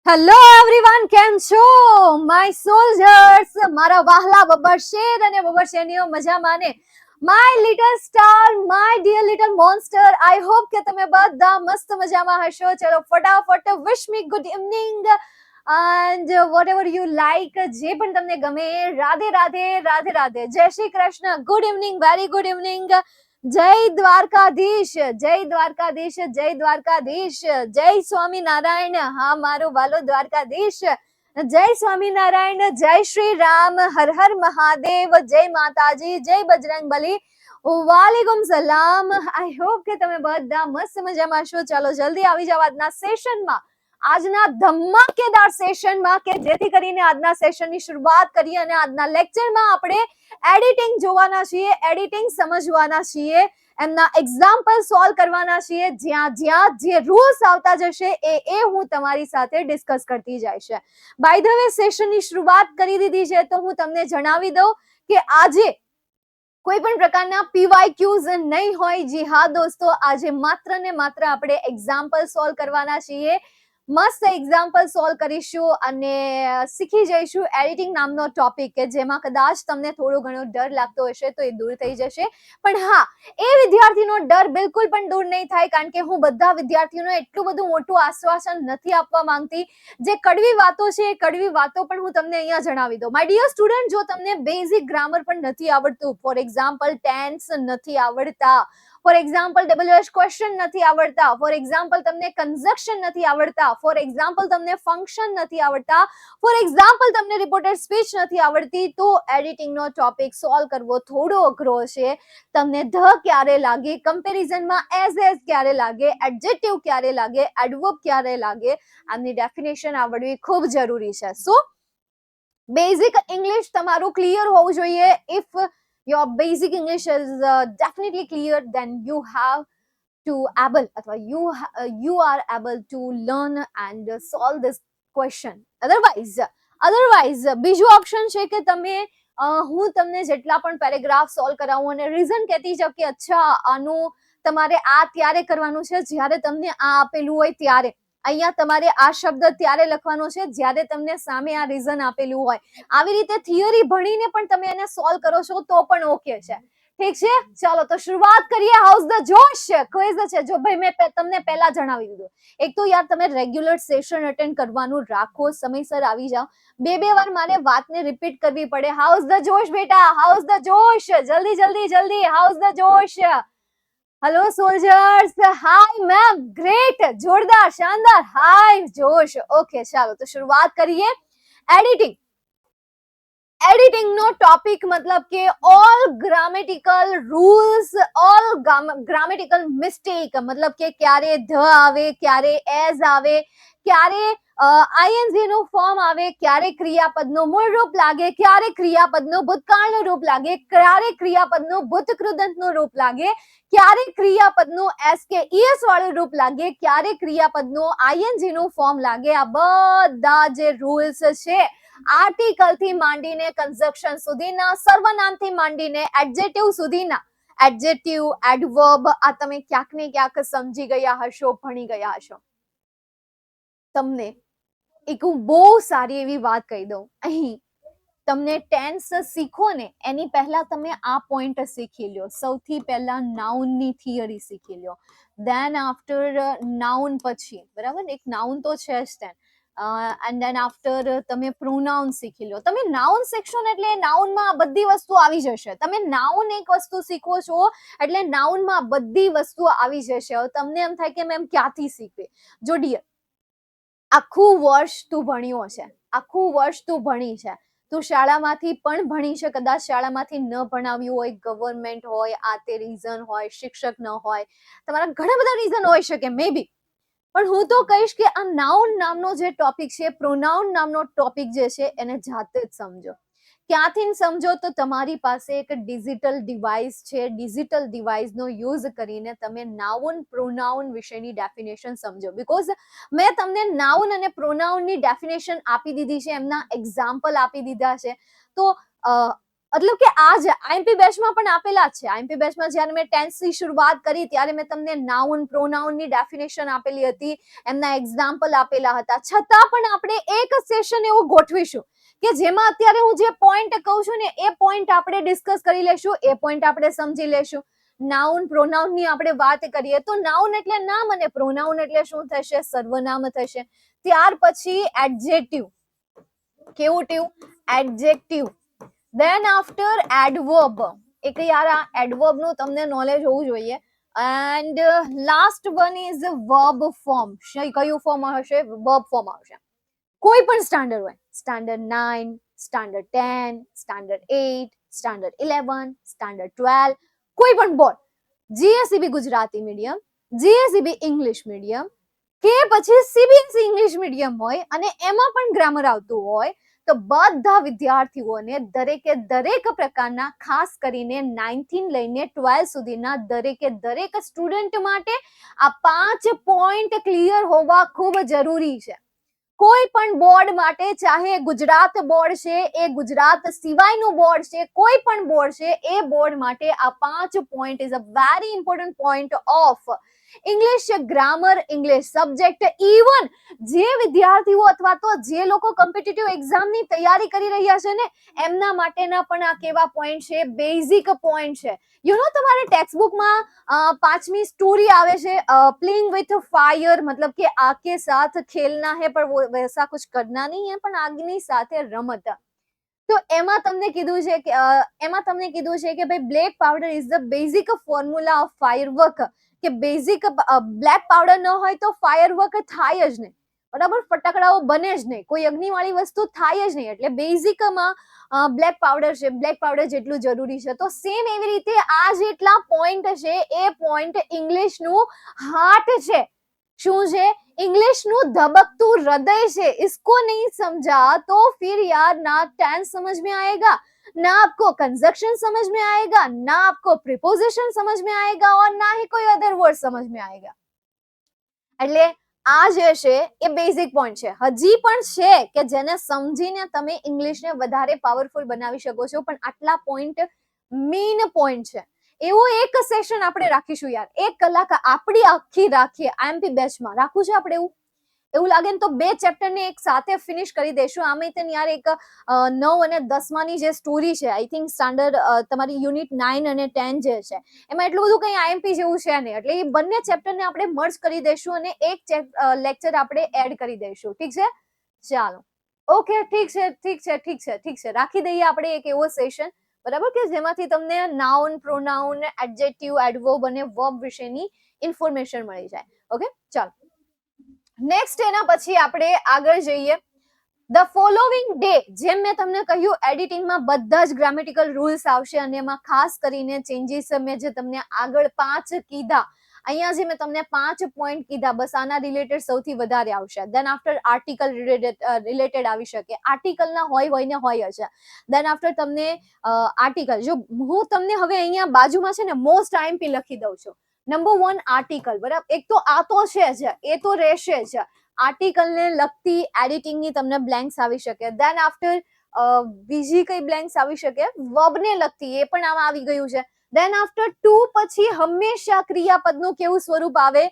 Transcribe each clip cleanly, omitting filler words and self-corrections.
Hello everyone, કેમ છો my soldiers? મારા વહાલા બબ્બર શેર અને બબ્બર શેરનીઓ મજામાં ને? My little star, my dear little monster, I hope કે તમે બધા મસ્ત મજામાં હશો. ચલો ફટાફટ wish me good evening and whatever you like, જે પણ તમને ગમે. રાધે રાધે, રાધે રાધે, જય Shri Krishna, good evening, very good evening. જય દ્વારકાધીશ, જય દ્વારકાધીશ, જય દ્વારકાધીશ, જય સ્વામિનારાયણ. હા, મારો વાલો દ્વારકાધીશ. જય સ્વામિનારાયણ, જય શ્રી રામ, હર હર મહાદેવ, જય માતાજી, જય બજરંગ બલી, વાલેકુમ સલામ. આઈ હોપ કે તમે બધા મસ્ત મજામાં છો. ચાલો જલ્દી આવી જાવ આજના સેશનમાં, આજના ધમાકેદાર સેશનમાં, કે જેથી કરીને આજના સેશનની શરૂઆત કરીએ અને આજના લેક્ચરમાં આપણે એડિટિંગ જોવાના છીએ, એડિટિંગ સમજવાના છીએ, એમના એક્ઝામ્પલ સોલ્વ કરવાના છીએ. જ્યાં જ્યાં જે રૂલ્સ આવતા જશે એ હું તમારી સાથે ડિસ્કસ કરતી જઈશ. બાય ધ વે, સેશનની શરૂઆત કરી દીધી છે તો હું તમને જણાવી દઉં કે આજે કોઈ પણ પ્રકારના પીવાયક્યુઝ નહીં હોય. જી હા દોસ્તો, આજે માત્ર ને માત્ર આપણે એક્ઝામ્પલ સોલ્વ કરવાના છીએ. મસ્ત એક્ઝામ્પલ સોલ્વ કરીશું અને શીખી જઈશું એડિટિંગ નામનો ટોપિક, કે જેમાં કદાચ તમને થોડો ઘણો ડર લાગતો હશે તો એ દૂર થઈ જશે. પણ હા, એ વિદ્યાર્થીનો ડર બિલકુલ પણ દૂર નહીં થાય, કારણ કે હું બધા વિદ્યાર્થીઓને એટલું બધું મોટું આશ્વાસન નથી આપવા માંગતી. જે કડવી વાતો છે એ કડવી વાતો પણ હું તમને અહીંયા જણાવી દઉં. માય ડિયર સ્ટુડન્ટ, જો તમને બેઝિક ગ્રામર પણ નથી આવડતું, ફોર એક્ઝામ્પલ ટેન્સ નથી આવડતા, ફોર એક્ઝામ્પલ WH ક્વેશ્ચન નથી આવડતા, ફોર એક્ઝામ્પલ તમને કન્જક્શન નથી આવડતા, ફોર એક્ઝામ્પલ તમને ફંક્શન નથી આવડતા, ફોર એક્ઝામ્પલ તમને રિપોર્ટેડ સ્પીચ નથી આવડતી, તો એડિટિંગનો ટોપિક સોલ્વ કરવો થોડો અઘરો છે. તમને ધ ક્યારે લાગે, કમ્પેરિઝનમાં એઝ ક્યારે લાગે, એડજેક્ટિવ ક્યારે લાગે, એડવર્બ ક્યારે લાગે, આની ડેફિનેશન આવડવી ખૂબ જરૂરી છે. સો બેઝિક ઇંગ્લિશ તમારું ક્લિયર હોવું જોઈએ. If your basic English is definitely clear, then you have to able અથવા you are able to learn and solve this question. otherwise બીજું ઓપ્શન છે કે તમે હું તમને જેટલા પણ પેરેગ્રાફ સોલ્વ કરાવું અને રીઝન કહેતી જાઉં કે અચ્છા આનું તમારે આ ત્યારે કરવાનું છે જ્યારે તમને આ આપેલું હોય ત્યારે, અહીંયા તમારે આ શબ્દ ત્યારે લખવાનો છે જ્યારે તમને સામે આ રીઝન આપેલું હોય. આવી રીતે થિયરી ભણીને પણ તમે એને સોલ્વ કરો છો તો પણ ઓકે છે. ઠીક છે, ચાલો તો શરૂઆત કરીએ. હાઉસ ધ જોશ ક્વિઝ છે. જો ભાઈ, મેં તમને પહેલા જણાવી દીધું. એક તો યાર તમે રેગ્યુલર સેશન અટેન્ડ કરવાનું રાખો, સમયસર આવી જાઓ. બે વાર મારે વાતને રિપીટ કરવી પડે. હાઉસ ધ જોશ બેટા, હાઉસ ધ જોશ, જલ્દી જલ્દી જલ્દી, હાઉસ ધ જોશ. Hello soldiers, hi ma'am, great, જોરદાર, શાનદાર, હાય જોશ. ઓકે, ચાલો તો શરૂઆત કરીએ. એડિટિંગ નો ટોપિક મતલબ કે all grammatical rules, all grammatical mistake, મતલબ કે ક્યારે ધ આવે, ક્યારે એઝ આવે, ક્યારે આઈએનજી નું ફોર્મ આવે, ક્યારે ક્રિયાપદનું મૂળ રૂપ લાગે, ક્યારે ક્રિયાપદનું ભૂતકાળનું રૂપ લાગે, ક્યારે ક્રિયાપદનું ભૂતકૃદંતનું રૂપ લાગે, ક્યારે ક્રિયાપદનું એસ કે ઈએસ વાળું રૂપ લાગે, ક્યારે ક્રિયાપદનું આઈએનજી નું ફોર્મ લાગે. આ બધા જે રૂલ્સ છે, આર્ટિકલ થી માંડીને કન્જક્શન સુધીના, સર્વનામથી માંડીને એડજેક્ટિવ સુધીના, એડજેક્ટિવ, એડવર્બ, આ તમે ક્યાંક ને ક્યાંક સમજી ગયા હશો, ભણી ગયા હશો. તમને એક હું બહુ સારી એવી વાત કહી દઉં. અહીં તમને ટેન્સ શીખો ને એની પહેલા તમે આ પોઈન્ટ શીખી લ્યો. સૌથી પહેલા નાઉન ની થિયરી શીખી લ્યો. દેન આફ્ટર નાઉન પછી, બરાબર, એક નાઉન તો છે જ તેન, એન્ડ દેન આફ્ટર તમે પ્રોનાઉન શીખી લો. તમે નાઉન શીખશો ને એટલે નાઉનમાં બધી વસ્તુ આવી જશે. તમે નાઉન એક વસ્તુ શીખો છો એટલે નાઉનમાં બધી વસ્તુ આવી જશે. હવે તમને એમ થાય કે મેમ ક્યાંથી શીખવી? જો ડિયર, આખું વર્ષ તું ભણ્યો છે, આખું વર્ષ તું ભણી છે, તું શાળામાંથી પણ ભણી છે, કદાચ શાળામાંથી ન ભણાવ્યું હોય, ગવર્મેન્ટ હોય, આ તે રીઝન હોય, શિક્ષક ન હોય, તમારા ઘણા બધા રીઝન હોઈ શકે મે બી. પણ હું તો કહીશ કે આ નાઉન નામનો જે ટોપિક છે, પ્રોનાઉન નામનો ટોપિક જે છે, એને જાતે જ સમજો. ક્યાંથી સમજો? તો તમારી પાસે એક ડિજિટલ ડિવાઇસ છે. ડિજિટલ ડિવાઇસનો યુઝ કરીને તમે નાઉન પ્રોનાઉન વિશેની ડેફિનેશન સમજો. બીકોઝ મેં તમને નાઉન અને પ્રોનાઉનની ડેફિનેશન આપી દીધી છે, એમના એક્ઝામ્પલ આપી દીધા છે. તો મતલબ કે આ જ આઈએમપી બેચમાં પણ આપેલા છે. આઈએમપી બેચમાં જ્યારે મેં ટેન્સ ની શરૂઆત કરી ત્યારે મેં તમને નાઉન પ્રોનાઉન ની ડેફિનેશન આપેલી હતી, એમના એક્ઝામ્પલ આપેલા હતા. છતાં પણ આપણે એક સેશન એવું ગોઠવીશું કે જેમાં અત્યારે હું જે પોઈન્ટ કહું છું ને એ પોઈન્ટ આપણે ડિસ્કસ કરી લેશું, એ પોઈન્ટ આપણે સમજી લેશું. નાઉન પ્રોનાઉન ની આપણે વાત કરીએ તો નાઉન એટલે નામ અને પ્રોનાઉન એટલે શું થશે? સર્વનામ થશે. ત્યાર પછી એડજેક્ટિવ. કેવું ટ્યુ? એડજેક્ટિવ. Then after adverb. એક યાર આ adverb નું તમને નોલેજ હોવું જોઈએ. And last one is verb form. કયું ફોર્મ હશે? verb form આવશે. કોઈ પણ સ્ટાન્ડર્ડ હોય, standard 9, standard 10, standard 8, standard 11, standard 12, કોઈ પણ board, GSEB Gujarati medium, GSEB English medium કે પછી સીબીએસઈ ઇંગ્લિશ મીડિયમ હોય અને એમાં પણ ગ્રામર આવતું હોય તો બધા વિદ્યાર્થીઓને દરેક પ્રકારના, ખાસ કરીને 9 થી લઈને 12 સુધીના દરેક સ્ટુડન્ટ માટે આ 5 પોઈન્ટ ક્લિયર હોવા ખૂબ જરૂરી છે. કોઈ પણ બોર્ડ માટે, ચાહે ગુજરાત બોર્ડ છે, એ ગુજરાત સિવાયનું બોર્ડ છે, કોઈ પણ બોર્ડ છે, એ બોર્ડ માટે આ 5 point is a very important point of English grammar, English subject. Even જે વિદ્યાર્થીઓ અથવા તો જે લોકો કોમ્પિટિટિવ એક્ઝામની તૈયારી કરી રહ્યા છે ને એમના માટેના પણ આ કેવા પોઈન્ટ છે? બેઝિક પોઈન્ટ છે. યુ નો તમારે ટેક્સ્ટ બુકમાં 5મી સ્ટોરી આવે છે, પ્લેઇંગ વિથ ફાયર, મતલબ કે આગ કે સાથ ખેલના है पर वो वैसा कुछ करना नहीं है, પણ આગની સાથે રમત. તો એમાં તમને કીધું છે કે ભાઈ black powder is the basic formula of firework, કે બેઝિક બ્લેક પાવડર ન હોય તો ફાયરવર્ક થાય જ નહીં, બરાબર? ફટાકડાઓ બને જ નહીં, કોઈ અગ્નિવાળી વસ્તુ થાય જ નહીં. એટલે બેઝિકમાં બ્લેક પાવડર છે, બ્લેક પાવડર જેટલું જરૂરી છે. તો સેમ એવી રીતે આ જેટલા પોઈન્ટ છે એ પોઈન્ટ ઇંગ્લિશનું હાર્ટ છે. શું છે? इंग्लिश નું ધબકતું હૃદય છે. इसको नहीं समझा तो फिर यार ना टेंस समझ में आएगा, ना आपको कंजक्शन समझ में आएगा, ना आपको प्रीपोजिशन समझ में आएगा और ना ही कोई अदर वर्ड समझ में आएगा. એટલે આ જે છે એ બેઝિક પોઈન્ટ છે. હજી પણ છે કે જેને સમજીને તમે ઇંગ્લિશને વધારે પાવરફુલ બનાવી શકો છો, પણ આટલા પોઈન્ટ મેઇન પોઈન્ટ છે. એવો એક સેશન આપણે રાખીશું યાર, 1 કલાક આપણી આખી રાખીએ આઈએમપી બેચમાં. રાખવું છે આપણે એવું લાગે ને તો 2 ચેપ્ટર ને એક સાથે ફિનિશ કરી દેશું. આમે તે યાર એક 9 અને 10માની જે સ્ટોરી છે, આઈ થિંક સ્ટાન્ડર્ડ તમારી યુનિટ 9 અને 10 જે છે એમાં એટલું બધું કઈ આઈએમપી જેવું છે નહીં. એટલે એ બંને ચેપ્ટરને આપણે મર્જ કરી દઈશું અને એક લેક્ચર આપણે એડ કરી દઈશું. ઠીક છે? ચાલો, ઓકે, ઠીક છે. રાખી દઈએ આપણે એક એવો સેશન, બરાબર, કે જેમાંથી તમને નાઉન, પ્રોનાઉન, એડજેક્ટિવ, એડવર્બ અને વર્બ વિશેની ઇન્ફોર્મેશન મળી જાય. ઓકે, ચાલો. નેક્સ્ટ એના પછી આપણે આગળ જઈએ. ધ ફોલોવિંગ ડે, જેમ મેં તમને કહ્યું એડિટિંગમાં બધા જ ગ્રામેટિકલ રૂલ્સ આવશે અને એમાં ખાસ કરીને ચેન્જીસ મેં જે તમને આગળ 5 કીધા, અહીંયા જે મેં તમને 5 પોઈન્ટ કીધા, બસ આના રિલેટેડ સૌથી વધારે આવશે. દેન આફ્ટર આર્ટિકલ રિલેટેડ આવી શકે, આર્ટિકલના હોય ને હોય જ. દેન આફ્ટર તમને આર્ટિકલ, જો હું તમને હવે અહીંયા બાજુમાં છે ને મોસ્ટ આઈએમપી લખી દઉં છું. નંબર 1 આર્ટિકલ, બરાબર, એક તો આ તો છે જ, એ તો રહેશે જ. આર્ટિકલને લગતી એડિટિંગની તમને બ્લેન્ક્સ આવી શકે. દેન આફ્ટર બીજી કઈ બ્લેન્ક્સ આવી શકે? વર્બને લગતી, એ પણ આમાં આવી ગયું છે. દેન આફ્ટર ટુ પછી હંમેશા ક્રિયાપદનું કેવું સ્વરૂપ આવે?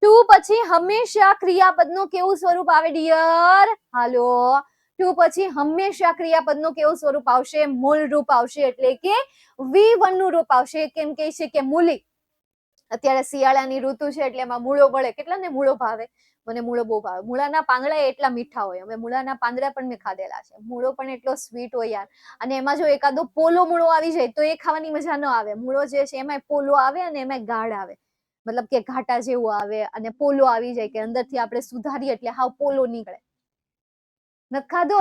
ટુ પછી હંમેશા ક્રિયાપદનું કેવું સ્વરૂપ આવે ડિયર? હાલો, ટુ પછી હંમેશા ક્રિયાપદનું કેવું સ્વરૂપ આવશે? મૂળ રૂપ આવશે, એટલે કે V1 નું રૂપ આવશે. કેમ કે છે કે મૂલી, અત્યારે શિયાળાની ઋતુ છે એટલે એમાં મૂળો વળે. કેટલાને મૂળો ભાવે? મને મૂળો બહુ ભાવે. મૂળાના પાંદડા એટલા મીઠા હોય, અમે મૂળાના પાંદડા પણ મેં ખાધેલા છે. મૂળો પણ એટલો સ્વીટ હોય યાર. અને એમાં જો એકાદો પોલો મૂળો આવી જાય તો એ ખાવાની મજા ન આવે. મૂળો જે છે એમાં પોલો આવે અને એમાં ગાઢ આવે, મતલબ કે ઘાટા જેવું આવે, અને પોલો આવી જાય કે અંદરથી આપણે સુધારીએ એટલે હાવ પોલો નીકળે. નથી ખાધો?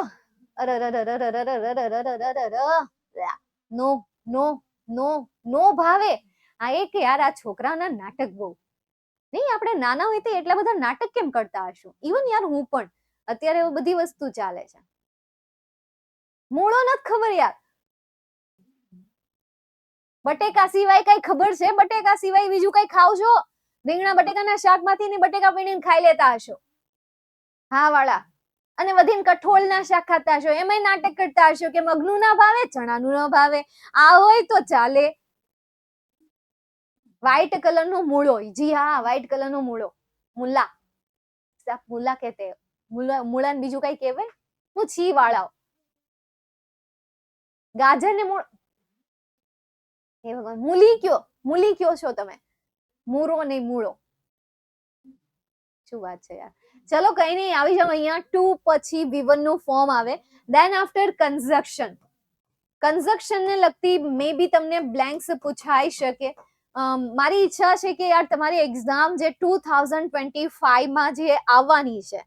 નો ભાવે. આ એક યાર આ છોકરાના નાટક બહુ નહીં. આપણે નાના હોય તો એટલા બધા નાટક કેમ કરતા હશું? ઇવન યાર હું પણ અત્યારે એવું બધી વસ્તુ ચાલે છે. મૂળો નથી ખબર યાર. બટેકા સિવાય કઈ ખબર છે? બટેકા સિવાય બીજું કઈ ખાવ છો? રીંગણા બટેકાના શાકમાંથી ને બટેકા પીણીને ખાઈ લેતા હશો. હા વાળા, અને વધીને કઠોળના શાક ખાતા હશો, એમાંય નાટક કરતા હશો કે મગનું ના ભાવે, ચણાનું ના ભાવે. આ હોય તો ચાલે. व्हाइट कलर नो मूळो, जी हाँ व्हाइट कलर नो मूळो, मुला, मुला कहते हैं, मुला, मुला बीजू कई कहेवाय, હું છી વાળાઓ. ગાજર ને મૂળ, એ ભગવાન, મૂલી કયો છો તમે, મૂરો નહીં મૂળો. શું વાત છે યાર. ચલો કઈ નહીં, આવી જાવ અહીંયા. ટુ પછી V1 નું ફોર્મ આવે. દેન આફ્ટર કન્જક્શન, કન્જક્શન ને લગતી મે બી તમને બ્લેન્ક્સ પૂછાઈ શકે. મારી ઈચ્છા છે કે યાર તમારી એક્ઝામ જે 2025 માં જે આવવાની છે,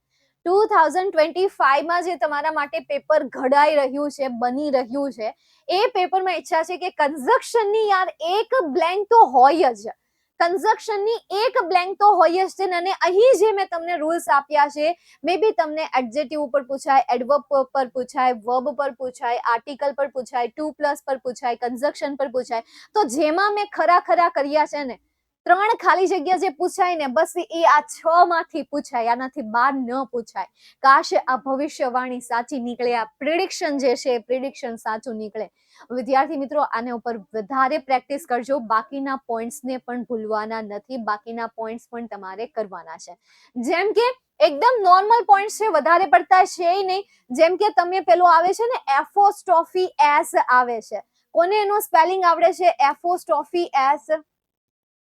2025 માં જે તમારા માટે પેપર ઘડાઈ રહ્યું છે, બની રહ્યું છે, એ પેપરમાં ઈચ્છા છે કે કન્જક્શન ની યાર એક બ્લેન્ક તો હોય જ, કન્જક્શન ની એક બ્લેન્ક તો હોય જ. અને અહીં જે મેં તમને રૂલ્સ આપ્યા છે, મે બી તમને એડજેક્ટિવ ઉપર પૂછાય, એડવર્બ પર પૂછાય, વર્બ પર પૂછાય, આર્ટિકલ પર પૂછાય, ટુ પ્લસ પર પૂછાય, કન્જક્શન પર પૂછાય. તો જેમાં મેં ખરા કર્યા છે ને, 3 ખાલી જગ્યા જે પૂછાય ને, બસ એ આ 6 માંથી પૂછાય, આનાથી બહાર ન પૂછાય. કાશ આ ભવિષ્યવાણી સાચી નીકળે, આ પ્રિડિક્શન જે છે પ્રિડિક્શન સાચું નીકળે. વિદ્યાર્થી મિત્રો, આને ઉપર વધારે પ્રેક્ટિસ કરજો. બાકીના પોઈન્ટ્સને પણ ભૂલવાના નથી, બાકીના પોઈન્ટ્સ પણ તમારે કરવાના છે. જેમ કે એકદમ નોર્મલ પોઈન્ટ્સ છે, વધારે પડતા છે નહીં. જેમ કે તમે પેલો આવે છે ને એફોસ્ટ્રોફી એસ આવે છે, કોને એનો સ્પેલિંગ આવડે છે? એફોસ્ટ્રોફી એસ,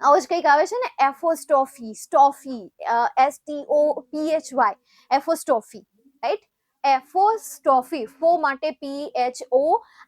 આવું જ કંઈક આવે છે ને, એફોસ્ટ્રોફી, સ્ટોફી, STOPHY, એફોસ્ટ્રોફી, રાઈટ? એફોસ્ટ્રોફી, ફો માટે PHO,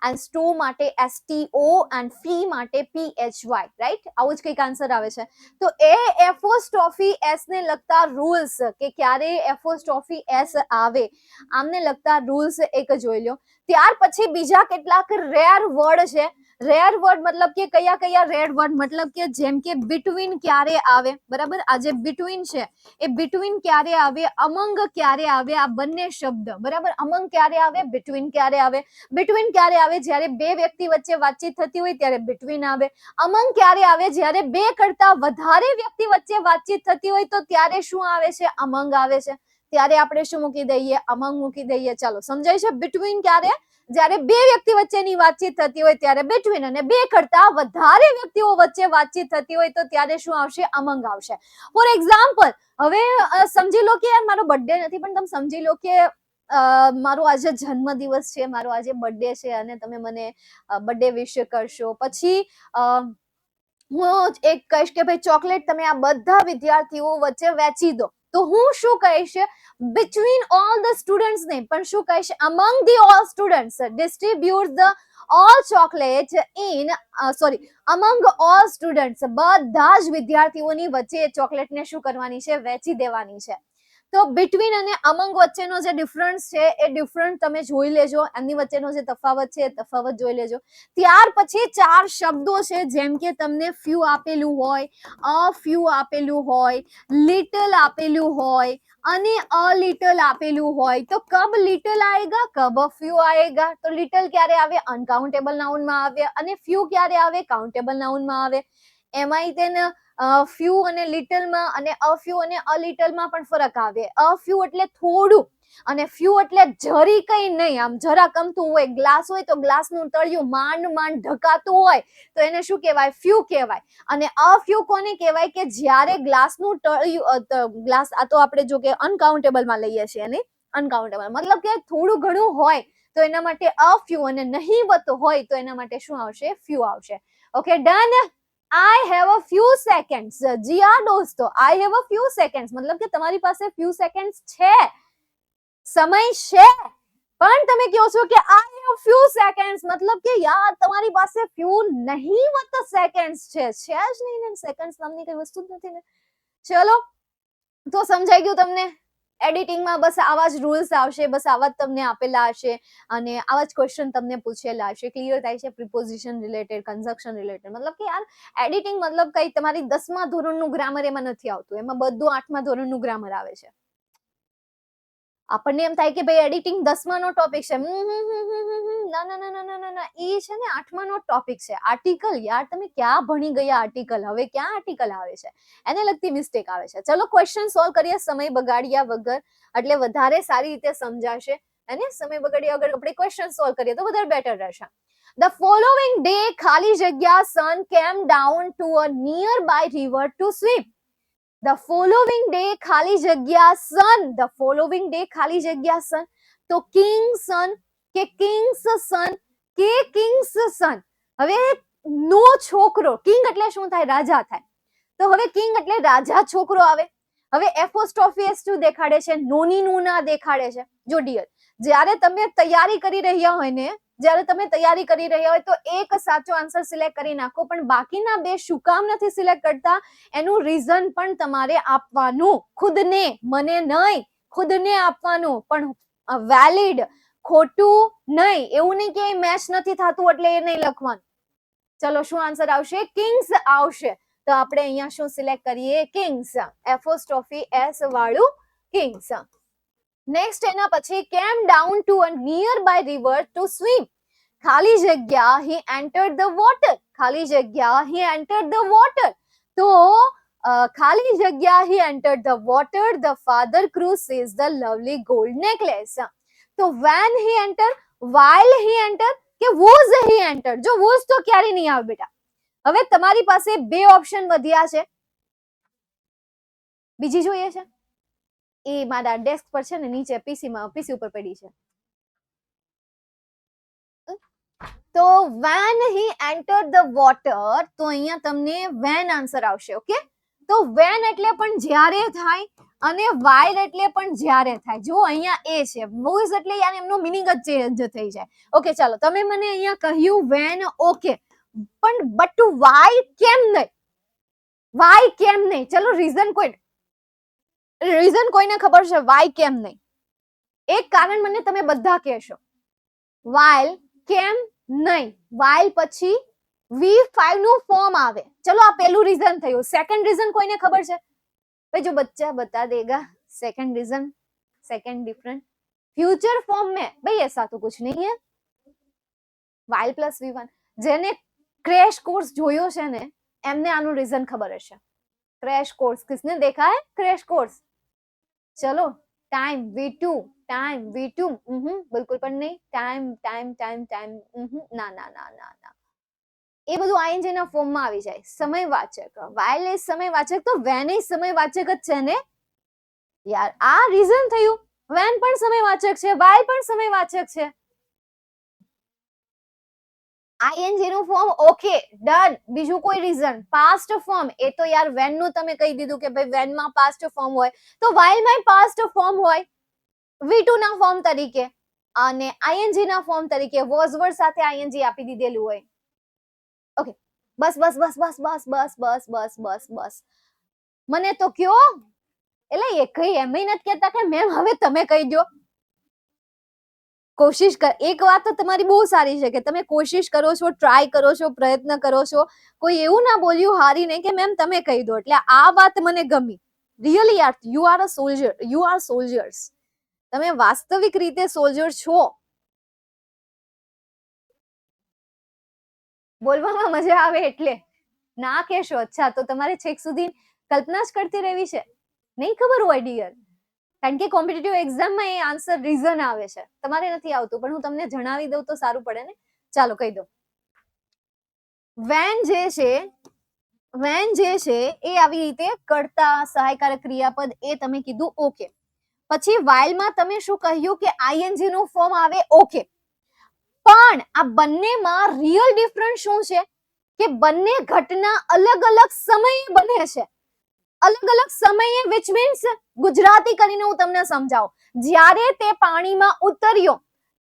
એન્ડ સ્ટો માટે STO, એન્ડ ફી માટે PHY, રાઈટ? આવું જ કંઈક આન્સર આવે છે. તો એ એફોસ્ટ્રોફી એસ ને લગતા રૂલ્સ, કે ક્યારે એફોસ્ટ્રોફી એસ આવે, આમને લગતા રૂલ્સ એક જોઈ લો. ત્યાર પછી બીજા કેટલાક રેર વર્ડ છે. રેર વર્ડ મતલબ કે કયા રેર વર્ડ, મતલબ કે જેમ કે બિટવીન ક્યારે આવે, બરાબર? આ જે બિટવીન છે એ બિટવીન ક્યારે આવે, અમંગ ક્યારે આવે, આ બંને શબ્દ, બરાબર? અમંગ ક્યારે આવે, બિટવીન ક્યારે આવે. બિટવીન ક્યારે આવે? જ્યારે બે વ્યક્તિ વચ્ચે વાતચીત થતી હોય ત્યારે બિટવીન આવે. અમંગ ક્યારે આવે? જ્યારે બે કરતા વધારે વ્યક્તિ વચ્ચે વાતચીત થતી હોય તો ત્યારે શું આવે છે? અમંગ આવે છે. ત્યારે આપણે શું મૂકી દઈએ? અમંગ મૂકી દઈએ. ચાલો, સમજાય છે? બિટવીન ક્યારે? જ્યારે બે વ્યક્તિ વચ્ચેની વાતચીત થતી હોય ત્યારે બિટવીન, અને બે કરતા વધારે વ્યક્તિઓ વચ્ચે વાતચીત થતી હોય તો ત્યારે શું આવશે? અમંગ આવશે. ફોર એક્ઝામ્પલ, હવે સમજી લો કે મારો બર્થડે નથી, પણ તમે સમજી લો કે મારો આજે જન્મદિવસ છે, મારો આજે બર્થડે છે, અને તમે મને બર્થડે વિશ કરશો. પછી હું એક કહીશ કે ભાઈ ચોકલેટ તમે આ બધા વિદ્યાર્થીઓ વચ્ચે વેચી દો. તો હું શું કહીશ? between all the students નહીં, પણ શું કહીશ? among the all students distribute the all chocolates in among all students, બધા જ વિદ્યાર્થીઓની વચ્ચે ચોકલેટને શું કરવાની છે? વેચી દેવાની છે. તો બિટવીન અને અમંગ વચ્ચેનો જે ડિફરન્સ છે એ ડિફરન્ટ તમે જોઈ લેજો, એમની વચ્ચેનો જે તફાવત છે એ તફાવત જોઈ લેજો. ત્યાર પછી 4 શબ્દો છે, જેમ કે તમને ફ્યુ આપેલું હોય, અ ફ્યુ આપેલું હોય, લિટલ આપેલું હોય, અને અ લિટલ આપેલું હોય. તો કબ લિટલ આएगा, કબ ફ્યુ આएगा? તો લિટલ ક્યારે આવે? અનકાઉન્ટેબલ નાઉન માં આવે, અને ફ્યુ ક્યારે આવે? કાઉન્ટેબલ નાઉન માં આવે. એમાંય તેને ફ્યુ અને લિટલ માં અને અફ્યુ અને અલિટલ માં પણ ફરક આવે. અફ્યુ એટલે થોડું, અને ફ્યુ એટલે જરી કઈ નહીં, આમ જરા કમતું હોય. ગ્લાસ હોય તો ગ્લાસનું તળિયું માંડ ઢકાતું હોય તો એને શું કહેવાય? ફ્યુ કહેવાય. અને અફ્યુ કોને કહેવાય? કે જ્યારે ગ્લાસનું તળિયું, ગ્લાસ, આ તો આપણે જો કે અનકાઉન્ટેબલ માં લઈએ છીએ, ને અનકાઉન્ટેબલ મતલબ કે થોડું ઘણું હોય તો એના માટે અફ્યુ, અને નહીવત હોય તો એના માટે શું આવશે? ફ્યુ આવશે. Okay, done. I have a few seconds. જી હા દોસ્તો, I have a few seconds મતલબ કે તમારી પાસે few seconds છે, સમય છે. પણ તમે કહો છો કે I have few seconds મતલબ કે યાર તમારી પાસે few નહીવત seconds છે જ નહીં ને. સેકન્ડ્સ નામની કઈ વસ્તુ જ નથી ને. ચલો, તો સમજાઈ ગયું તમને? એડિટિંગમાં બસ આવા જ રૂલ્સ આવશે, બસ આવા જ તમને આપેલા હશે, અને આવા જ ક્વેશ્ચન તમને પૂછેલા હશે. ક્લિયર થાય છે? Preposition related, conjunction related. મતલબ કે યાર એડિટિંગ મતલબ કઈ તમારી 10મા ધોરણનું ગ્રામર એમાં નથી આવતું, એમાં બધું 8મા ધોરણનું ગ્રામર આવે છે. આપણને એમ થાય કે ભાઈ એડિટિંગ 10મા નો ટોપિક છે, ના ના ના ના ના ના, એ છે ને 8મા નો ટોપિક છે. આર્ટિકલ, યાર તમે ક્યાં ભણી ગયા આર્ટિકલ? હવે ક્યાં આર્ટિકલ આવે છે? એને લગતી મિસ્ટેક આવે છે. ચલો ક્વેશ્ચન સોલ્વ કરીએ સમય બગાડ્યા વગર, એટલે વધારે સારી રીતે સમજાશે. અને સમય બગાડ્યા વગર આપણે ક્વેશ્ચન સોલ્વ કરીએ તો વધારે બેટર રહેશે. The following day ખાલી જગ્યા sun came down to a nearby river to swim. The following day ખાલી જગ્યા sun, the following day ખાલી જગ્યા sun, તો કિંગ sun કે કિંગ્સ son કે કિંગ્સ son. હવે નો છોકરો, કિંગ એટલે શું થાય? રાજા થાય. તો હવે કિંગ એટલે રાજા છોકરો આવે. હવે એપોસ્ટ્રોફી s2 દેખાડે છે, નોની નું ના દેખાડે છે. જો ડિયર, જ્યારે તમે તૈયારી કરી રહ્યા હોય ને, જ્યારે તમે તૈયારી કરી રહ્યા હોય તો એક સાચો આન્સર સિલેક્ટ કરી નાખો, પણ બાકીના બે શું કામ નથી સિલેક્ટ કરતા એનું રીઝન પણ તમારે આપવાનું. ખુદને, મને નહીં, ખુદને આપવાનું, પણ વેલિડ, ખોટું નહીં. એવું નહીં કે મેચ નથી થતું એટલે એ નહીં લખવાનું. ચલો શું આન્સર આવશે? કિંગ્સ આવશે. તો આપણે અહીંયા શું સિલેક્ટ કરીએ? કિંગ્સ, એપોસ્ટ્રોફી s વાળું કિંગ્સ. નેક્સ્ટ એના પછી came down to a nearby river to swim. ખાલી જગ્યા he entered the water. ખાલી જગ્યા he entered the water. તો ખાલી જગ્યા he entered the water. The father crew sees the lovely gold necklace. તો when he entered, while he entered કે was he entered? જો was તો ક્યારે નહીં આવે બેટા. હવે તમારી પાસે બે ઓપ્શન વધ્યા છે. બીજી જોઈએ છે? એ મારા ડેસ્ક પર છે ને, નીચે પીસી ઉપર પડી છે. તો when he entered the water, તો અહીંયા તમને when આન્સર આવશે. ઓકે, તો when એટલે પણ જ્યારે થાય અને while એટલે પણ જ્યારે થાય. જો અહીંયા એ છે, was એટલે યાર એમનો મીનિંગ જ ચેન્જ થઈ જાય. ઓકે ચાલો, તમે મને અહીંયા કહ્યું when, ઓકે, પણ બટ why કેમ નહીં? why કેમ નહીં? ચલો રીઝન કોઈને ખબર છે વાય કેમ નહીં? એક કારણ મને તમે બધા કહેશો. while કેમ નહીં? while પછી V5 નું ફોર્મ આવે. ચલો આ પહેલું રીઝન થયું. સેકન્ડ રીઝન કોઈને ખબર છે? ભાઈ જો બચ્ચા બતા દેગા second reason, second different future form में भाई ऐसा तो कुछ नहीं है. while plus v1 જેને ક્રેશ કોર્સ જોયો છે ને એમને આનું રીઝન ખબર હશે. ક્રેશ કોર્સ કિસને देखा है? Crash course. ચલો टाइम v2, टाइम v2 બિલકુલ પણ નહીં. टाइम टाइम टाइम टाइम ના ના ના ના ના, એ બધું આઈએનજી ના ફોર્મ માં આવી જાય. સમયવાચક, while એ સમયવાચક, તો when એ સમયવાચક જ છે ને યાર. આ રીઝન થયું. when પણ સમયવાચક છે, while પણ સમયવાચક છે. આઈએનજી નું ફોર્મ ઓકે ડન. બીજું કોઈ રીઝન? પાસ્ટ ફોર્મ, એ તો યાર when નું તમે કહી દીધું કે ભાઈ when માં પાસ્ટ ફોર્મ હોય તો while માં પાસ્ટ ફોર્મ હોય v2 ના ફોર્મ તરીકે અને આઈએનજી ના ફોર્મ તરીકે was word સાથે આઈએનજી આપી દીધેલું હોય. ઓકે બસ બસ બસ બસ બસ બસ બસ બસ બસ બસ મને તો કયો. એટલે એ કઈ એમ નથી કહેતા કે મેમ હવે તમે કહી દો. કોશિશ કર. એક વાત તો તમારી બહુ સારી છે કે તમે કોશિશ કરો છો, ટ્રાય કરો છો, પ્રયત્ન કરો છો. કોઈ એવું ના બોલ્યું હારીને કે મેમ તમે કહી દો. એટલે આ વાત મને ગમી. રિયલી યાર, you are a soldier, you are soldiers. તમે વાસ્તવિક રીતે સોલ્જર છો. બોલવામાં મજા આવે એટલે ના કહેશો. અચ્છા તો તમારે છેક સુધી કલ્પના જ કરતી રહેવી છે? નહીં ખબર હોય ડિયર, કારણ કે કોમ્પિટિટિવ એક્ઝામમાં એ આન્સર રીઝન આવે છે. તમારે નથી આવતું પણ હું તમને જણાવી દઉં તો સારું પડે ને. ચાલો કહી દો. when જે છે એ આવી રીતે કર્તા સહાયકારક ક્રિયાપદ એ તમે કીધું ઓકે. પછી while માં તમે શું કહ્યું કે આઈએનજી નું ફોર્મ આવે ઓકે. પણ આ બંનેમાં રિયલ ડિફરન્સ શું છે કે બંને ઘટના અલગ અલગ સમયે બને છે. અલગ અલગ સમયે which means ગુજરાતી કરીને હું તમને સમજાવું. જ્યારે તે પાણીમાં ઉતર્યો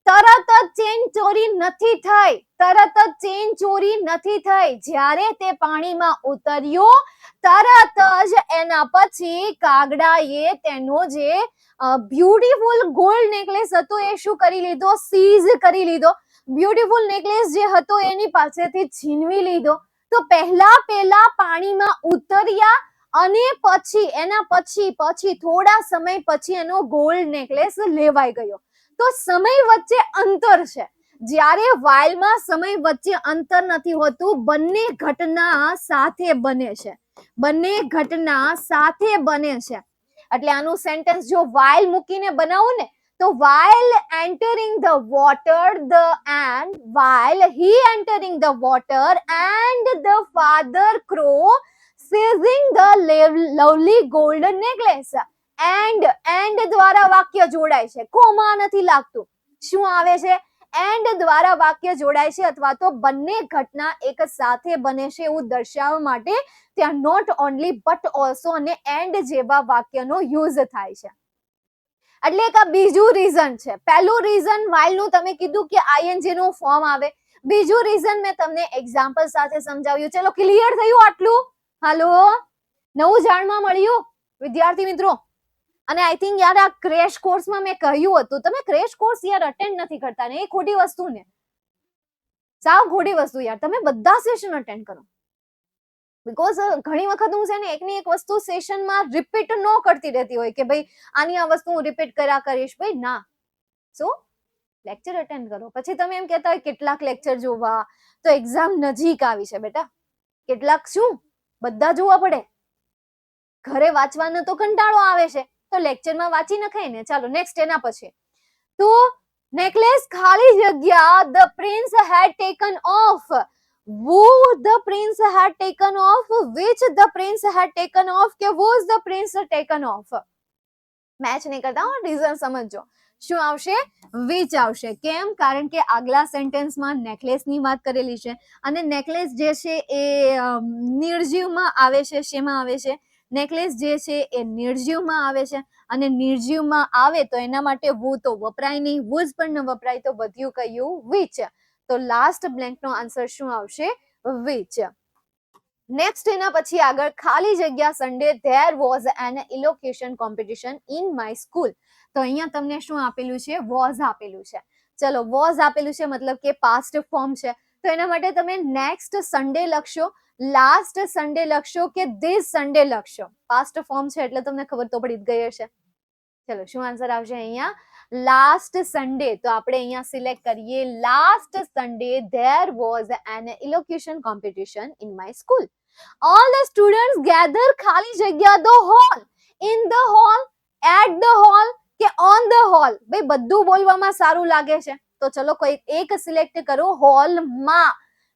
તરત જ ચેન ચોરી નથી થઈ. તરત જ ચેન ચોરી નથી થઈ. જ્યારે તે પાણીમાં ઉતર્યો તરત જ એના પછી કાગડાએ તેનો જે બ્યુટીફુલ ગોલ્ડ નેકલેસ હતો એ શું કરી લીધો? સીઝ કરી લીધો. બ્યુટીફુલ નેકલેસ જે હતો એની પાસેથી છીનવી લીધો. તો પહેલા પાણીમાં ઉતર્યા અને પછી એના પછી થોડા સમય પછી એનો ગોલ્ડ નેકલેસ લેવાઈ ગયો. તો સમય વચ્ચે અંતર છે. જ્યારે વાઇલમાં સમય વચ્ચે અંતર નથી હોતું, બંને ઘટના સાથે બને છે. બંને ઘટના સાથે બને છે. એટલે આનું સેન્ટેન્સ જો વાઇલ મૂકીને બનાવું ને, તો while entering the water, while he entering the water and the father crow seizing the lovely golden necklace. and દ્વારા વાક્ય જોડાય છે, કોમા નથી લાગતું. શું આવે છે? એન્ડ દ્વારા વાક્ય જોડાય છે, અથવા તો બંને ઘટના એક સાથે બને છે એવું દર્શાવવા માટે ત્યાં નોટ ઓનલી બટ ઓલ્સો અને એન્ડ જેવા વાક્યનો યુઝ થાય છે. એટલે કે બીજું રીઝન છે. પહેલું રીઝન વાઇલ નું તમે કીધું કે આઈએનજી નું ફોર્મ આવે. બીજું રીઝન મેં તમને એક્ઝામ્પલ સાથે સમજાવ્યું. ચલો, ક્લિયર થયું આટલું? હાલો, નવું જાણવા મળ્યું વિદ્યાર્થી મિત્રો? અને આઈ થિંક યાર આ ક્રેશ કોર્સમાં મેં કહ્યું હતું, તમે ક્રેશ કોર્સ યાર અટેન્ડ નથી કરતા ને, એ ખોટી વસ્તુ ને, સાવ ખોટી વસ્તુ યાર. તમે બધા સેશન અટેન્ડ કરો. બીકોઝ ઘણી વખત હું છે ને એકની એક વસ્તુ સેશનમાં રિપીટ ન કરતી રહેતી હોય કે ભાઈ આની આ વસ્તુ હું રિપીટ કર્યા કરીશ. ભાઈ ના, સો લેક્ચર અટેન્ડ કરો. પછી તમે એમ કહેતા હોય કેટલાક લેક્ચર જોવા, તો એક્ઝામ નજીક આવી છે બેટા. કેટલાક શું બધા જોવા પડે? ઘરે વાંચવાનો તો કંટાળો આવે છે, તો લેક્ચરમાં વાંચી નખાય ને. ચાલો નેક્સ્ટ એના પછી. તો નેકલેસ ખાલી જગ્યા the prince had taken off. Who the prince had taken off? Which the prince had taken off? કે was the prince taken off? Match નહીં કરતા હો, રીઝન સમજજો. શું આવશે? which આવશે. કેમ? કારણ કે આગલા સેન્ટેન્સમાં નેકલેસ ની વાત કરેલી છે, અને નેકલેસ જે છે એ નિર્જીવમાં આવે છે. શેમાં આવે છે? નેકલેસ જે છે એ નિર્જીવમાં આવે છે, અને નિર્જીવમાં આવે તો એના માટે વુ તો વપરાય નહીં, વુઝ પણ ન વપરાય, તો બધું કયું? which. તો લાસ્ટ બ્લેન્ક નો આન્સર શું આવશે? which. નેક્સ્ટ એના પછી આગળ ખાલી જગ્યા Sunday there was an elocution competition in my school. તો અહીંયા તમને શું આપેલું છે? was આપેલું છે. ચલો, was આપેલું છે મતલબ કે પાસ્ટ ફોર્મ છે, તો એના માટે તમે નેક્સ્ટ સન્ડે લખશો, લાસ્ટ સન્ડે લખશો કે ધીસ સન્ડે લખશો. પાસ્ટ ફોર્મ છે એટલે તમને ખબર તો પડી જ ગઈ હશે. ચલો, શું આન્સર આવશે અહીંયા? Last Sunday. તો આપણે અહીંયા સિલેક્ટ કરીએ last Sunday there was an elocution competition in my school. All the students gather ખાલી જગ્યા the hall, in the hall, at the hall કે on the hall. ભાઈ બધું બોલવામાં સારું લાગે છે, તો ચલો કોઈ એક સિલેક્ટ કરો. હોલ માં.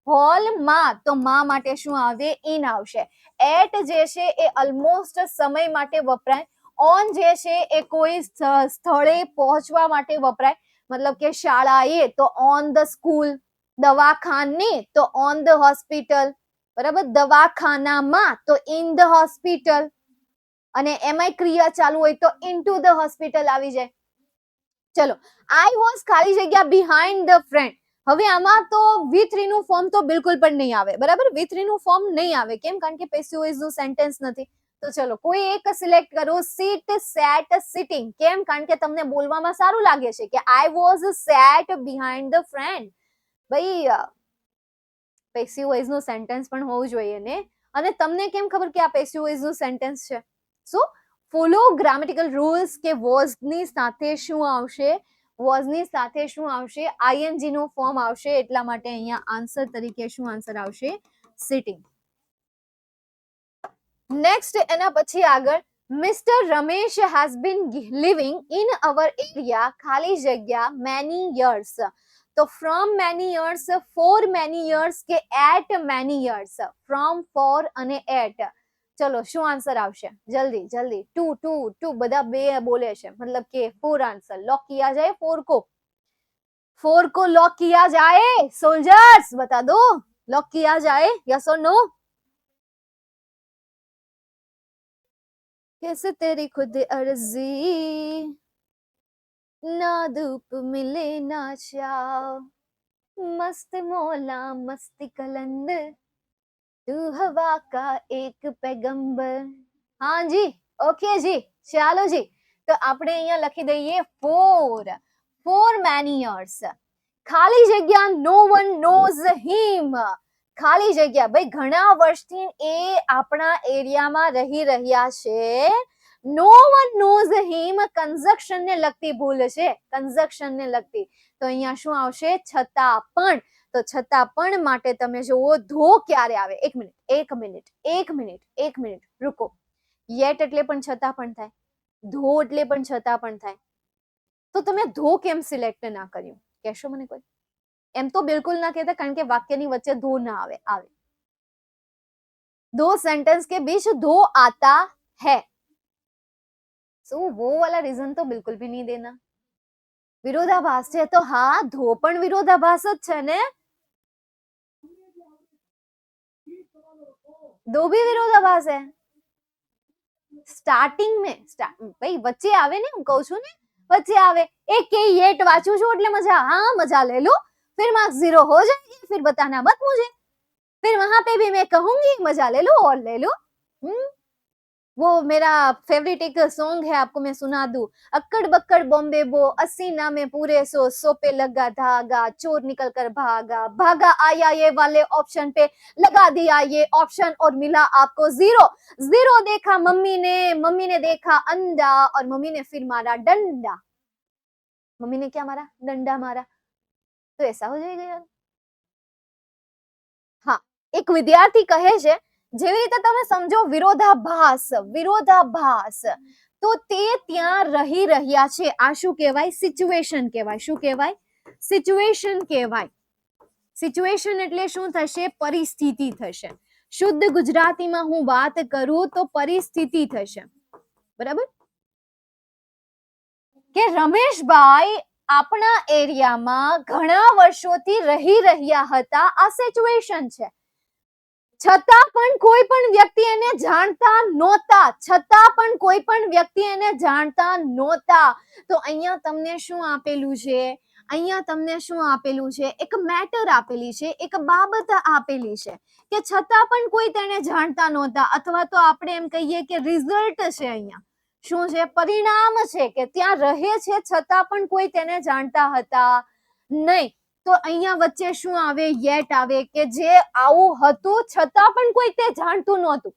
હોલ માં, તો માં માટે શું આવે? ઇન આવશે. એટ જે છે એ ઓલમોસ્ટ સમય માટે વપરાય. ઓન જે છે એ કોઈ સ્થળે પહોંચવા માટે વપરાય, મતલબ કે શાળાએ તો ઓન ધ સ્કૂલ, દવાખાને તો ઓન ધ હોસ્પિટલ, બરાબર. દવાખાનામાં તો ઇન ધ હોસ્પિટલ, અને એમાંય ક્રિયા ચાલુ હોય તો ઇનટુ ધ હોસ્પિટલ આવી જાય. ચલો, આઈ વોઝ ખાલી જગ્યા બિહાઇન્ડ ધ ફ્રેન્ડ. હવે આમાં તો V3 નું ફોર્મ તો બિલકુલ પણ નહીં આવે, બરાબર. V3 નું ફોર્મ નહીં આવે. કેમ? કારણ કે પેસિવ વોઇસ નું સેન્ટેન્સ નથી. તો ચલો કોઈ એક સિલેક્ટ કરો. sit, sat, sitting. કેમ? કારણ કે તમને બોલવામાં સારું લાગે છે કે I was sat behind the friend. ભાઈ પેસિવ વોઇસ નું સેન્ટેન્સ પણ હોવું જોઈએ ને. અને તમને કેમ ખબર કે આ પેસિવ વોઇસ નું સેન્ટેન્સ છે? સો ફોલો ગ્રામેટિકલ રૂલ્સ કે was ની સાથે શું આવશે? was ની સાથે શું આવશે? ing નું ફોર્મ આવશે. એટલા માટે અહીંયા આન્સર તરીકે શું આન્સર આવશે? sitting. નેક્સ્ટ એના પછી આગળ mister Ramesh has been living in our area ખાલી જગ્યા મેની યર્સ. તો from many years, for many years કે at many years? From, for અને એટ. ચલો શું આન્સર આવશે? જલ્દી જલ્દી. ટુ બધા બે બોલે છે, મતલબ કે ફોર આન્સર. लॉक किया जाए फोर को लॉक किया जाए सोल्जर्स, बता दो लॉक किया जाए, यस और नो? कैसे तेरी खुद अर्जी, ना धूप मिले ना छाव, मस्त मौला मस्ती कलंदर, तू हवा का એક पैगंबर. हाँ જી, ઓકે જી, ચાલો જી. તો આપણે અહીંયા લખી દઈએ ફોર મેની યર્સ. ખાલી જગ્યા નો વન નોઝ હિમ. ખાલી જગ્યા. ભાઈ ઘણા વર્ષથી એ આપણા એરિયામાં રહી રહ્યા છે. નો વન નોઝ હિમ. કંજક્શન ને લગતી ભૂલ છે, કંજક્શન ને લગતી. તો અહીંયા શું આવશે? છતાં પણ. તો છતાં પણ માટે તમે જુઓ ધો ક્યારે આવે? એક મિનિટ રૂકો. યેટ એટલે પણ છતાં પણ થાય, ધો એટલે પણ છતાં પણ થાય. તો તમે ધો કેમ સિલેક્ટ ના કર્યું? કહેશો મને કોઈ? એમ તો બિલકુલ ના કહેતા, કારણ કે વાક્યની વચ્ચે ધો ના આવે. આવે दो सेंटेंस के बीच धो आता है. सो वो वाला रीजन तो बिल्कुल भी नहीं देना. विरोधाभास છે તો હા, ધો પણ વિરોધાભાસ જ છે ને. दो भी विरोधाभास है. स्टार्टिंग में भाई वच्चे आवे ने, હું કહું છું ને वच्चे आवे. एक के येट वाचू છું એટલે मजा, हाँ मजा ले लो, फिर मार्क्स 0 हो जाएगी, फिर बताना मत मुझे, फिर वहां पे भी मैं कहूंगी मजा ले लो और ले लो. वो मेरा फेवरेट एक सॉन्ग है, आपको मैं सुना दूं. अक्कड़ बक्कड़ बॉम्बे बो, 80 नामे पूरे 100 पे लगा धागा, चोर निकल कर भागा, भागा आया ये वाले ऑप्शन पे, लगा दिया ये ऑप्शन और मिला आपको 0. 0 देखा मम्मी ने देखा अंडा, और मम्मी ने फिर मारा डंडा. मम्मी ने क्या मारा? डंडा मारा. तो ऐसा हो जाएगा यार. हाँ, एक विद्यार्थी कहे છે જેવી રીતે તમે સમજો વિરોધાભાસ, વિરોધાભાસ, તો તે ત્યાં રહી રહ્યા છે. આ શું કહેવાય? સિચ્યુએશન કહેવાય. શું કહેવાય? સિચ્યુએશન કહેવાય. સિચ્યુએશન એટલે શું થશે? પરિસ્થિતિ થશે. શુદ્ધ ગુજરાતીમાં હું વાત કરું તો પરિસ્થિતિ થશે. બરાબર? કે રમેશભાઈ આપણા એરિયામાં ઘણા વર્ષોથી રહી રહ્યા હતા. આ સિચ્યુએશન છે. છતાં પણ કોઈ પણ વ્યક્તિ એને જાણતા નહોતા. છતાં પણ કોઈ પણ વ્યક્તિ એને જાણતા નહોતા. તો અહીંયા તમને શું આપેલું છે? અહીંયા તમને શું આપેલું છે? એક મેટર આપેલી છે, એક બાબત આપેલી છે કે છતાં પણ કોઈ તેને જાણતા નહોતા, અથવા તો આપણે એમ કહીએ કે રિઝલ્ટ છે. અહીંયા શું છે? પરિણામ છે કે ત્યાં રહે છે છતાં પણ કોઈ તેને જાણતા હતા નહીં. તો અહીંયા વચ્ચે શું આવે? યેટ આવે, કે જે આવું હતું છતાં પણ કોઈ તે જાણતું નહોતું.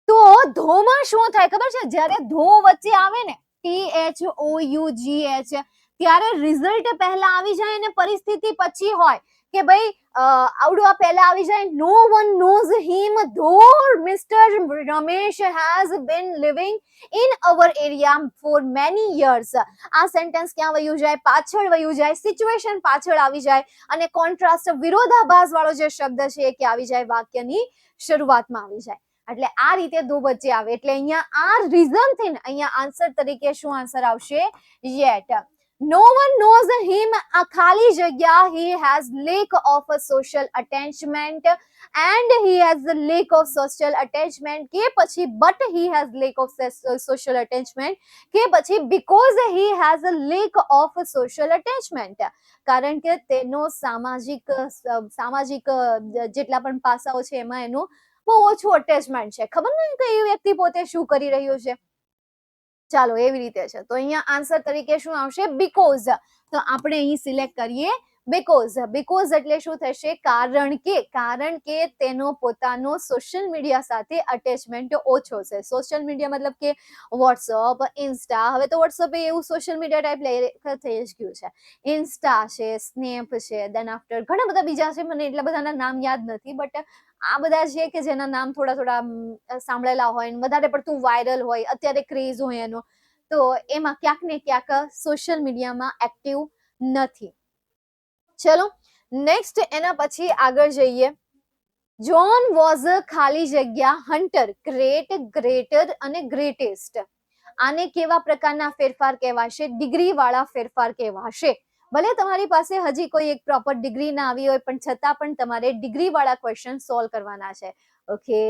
તો ધોમાં શું થાય ખબર છે? જ્યારે ધો વચ્ચે આવે ને, THOUGH, ત્યારે રિઝલ્ટ પહેલા આવી જાય અને પરિસ્થિતિ પછી હોય. કે ભાઈ આવડું પહેલા આવી જાય. નો વન નોઝ હિમ ધો mister Ramesh has been living in our area four many years. આ સેન્ટેન્સ ક્યાં વયું જાય? પાછળ વયું જાય. સિચ્યુએશન પાછળ આવી જાય અને કોન્ટ્રાસ્ટ, વિરોધાભાસ વાળો જે શબ્દ છે એ કે આવી જાય વાક્યની શરૂઆતમાં આવી જાય. એટલે આ રીતે દો વચ્ચે આવે. એટલે અહીંયા આ રીઝન થી અહીંયા આન્સર તરીકે શું આન્સર આવશે? Yet. No one knows him. A ખાલી જગ્યા. He has lack of social attachment, and he has the lack of social attachment. કે પછી but he has lack of social attachment. કે પછી because he has a lack of social attachment. કારણ કે તેનો સામાજિક જેટલા પણ પાસાઓ છે એમાં એનું બહુ ઓછું અટેચમેન્ટ છે. ખબર નહીં કે એ વ્યક્તિ પોતે શું કરી રહ્યો છે. ચાલો એવી રીતે છે. તો અહીંયા આન્સર તરીકે શું આવશે? બીકોઝ. તો આપણે અહીં સિલેક્ટ કરીએ બીકોઝ. બીકોઝ એટલે શું થશે? કારણ કે તેનો પોતાનો સોશિયલ મીડિયા સાથે અટેચમેન્ટ ઓછો છે. સોશિયલ મીડિયા મતલબ કે વોટ્સઅપ, ઇન્સ્ટા. હવે તો વોટ્સઅપ એવું સોશિયલ મીડિયા ટાઈપ થઈ જ ગયું છે. ઇન્સ્ટા છે, સ્નેપ છે, દેન આફ્ટર ઘણા બધા બીજા છે, મને એટલા બધાના નામ યાદ નથી. બટ આ બધા છે કે જેના નામ થોડા સાંભળેલા હોય, વધારે પડતું વાયરલ હોય, અત્યારે ક્રેઝ હોય એનો, તો એમાં ક્યાંક ને ક્યાંક સોશિયલ મીડિયામાં એક્ટિવ નથી. ચલો નેક્સ્ટ એના પછી આગળ જઈએ. જોન વોઝ ખાલી જગ્યા હન્ટર, ગ્રેટ, ગ્રેટર અને ગ્રેટેસ્ટ. આને કેવા પ્રકારના ફેરફાર કહેવાશે? ડિગ્રી વાળા ફેરફાર કહેવાશે. ભલે તમારી પાસે હજી કોઈ એક પ્રોપર ડિગ્રી ના આવી હોય, પણ છતાં પણ તમારે ડિગ્રી વાળા ક્વેશ્ચન સોલ્વ કરવાના છે. ઓકે,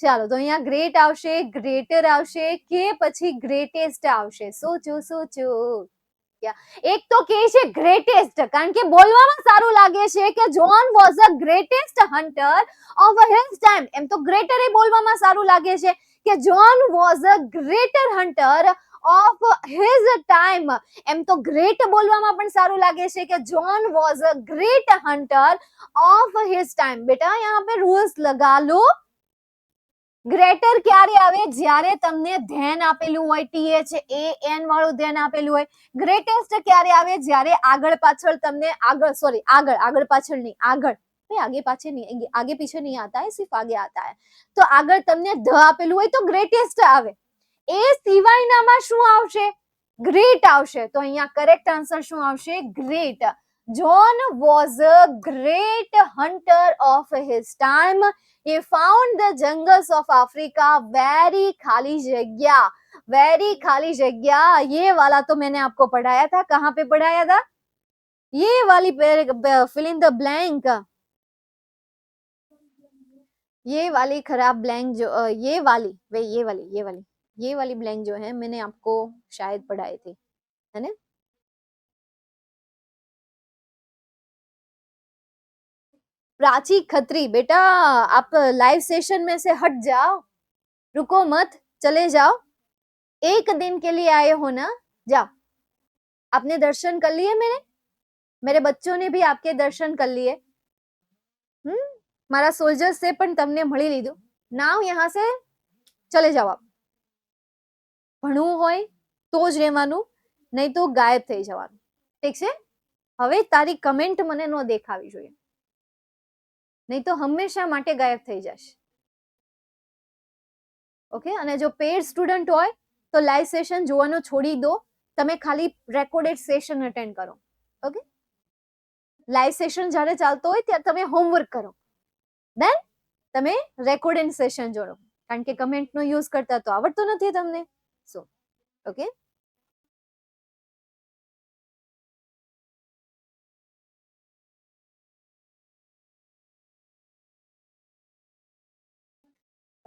ચાલો. તો અહીંયા ગ્રેટ આવશે, ગ્રેટર આવશે, કે પછી ગ્રેટેસ્ટ આવશે. સોચો. એક તો કે છે ગ્રેટેસ્ટ, કારણ કે બોલવામાં સારું લાગે છે કે John was a greatest hunter of his time. એમ તો ગ્રેટર એ બોલવામાં સારું લાગે છે કે John was a greater hunter of his time. એમ તો ગ્રેટ બોલવામાં પણ સારું લાગે છે કે John was a great hunter of his time. બેટા यहाँ पे રૂલ્સ લગા લો. ગ્રેટર ક્યારે આવે? જ્યારે તમને ધ્યાન આપેલું હોય, THAN વાળું ધ્યાન આપેલું હોય. ગ્રેટેસ્ટ ક્યારે આવે? જ્યારે આગળ પાછળ તમને આગળ પાછળ નહીં, આગળ आगे पाछे नहीं, आगे पीछे नहीं आता है, सिर्फ आगे आता है. तो આગળ તમને ધ આપેલું હોય તો ગ્રેટેસ્ટ આવે. એ સિવાયનામાં શું આવશે? ગ્રેટ આવશે. તો અહીંયા કરેક્ટ આન્સર શું આવશે? Great. John was a great hunter of his time. He found the jungles of Africa very खाली जगह. very खाली जगह, ये वाला तो मैंने आपको पढ़ाया था. कहाँ पे पढ़ाया था? ये वाली fill in the blank. ये वाली खराब ब्लैंक जो ये वाली ब्लैंक जो है मैंने आपको शायद पढ़ाई थी, है ना? प्राची खत्री, बेटा आप लाइव सेशन में से हट जाओ, रुको मत, चले जाओ. एक दिन के लिए आए हो ना, जाओ. आपने दर्शन कर लिए? मेरे बच्चों ने भी आपके दर्शन कर लिए. મારા સોલ્જર્સ से પણ તમને મળી લીધું. નાવ यहाँ से चले जाओ. आप ભણવું હોય તો જ રહેવાનું, નહીં તો ગાયબ થઈ જવાનું. ઠીક છે? હવે તારી કમેન્ટ મને ન દેખાવી જોઈએ, નહીં તો હંમેશા માટે ગાયબ થઈ જશે. ઓકે? અને જો પેડ સ્ટુડન્ટ હોય તો લાઈવ સેશન જોવાનું છોડી દો, તમે ખાલી રેકોર્ડેડ સેશન અટેન્ડ કરો. ઓકે? લાઈવ સેશન જ્યારે ચાલતો હોય ત્યારે તમે હોમવર્ક કરો, દેન તમે રેકોર્ડિંગ સેશન જોડો, કારણ કે કમેન્ટનો યુઝ કરતા તો આવડતો નથી તમને. સો ઓકે,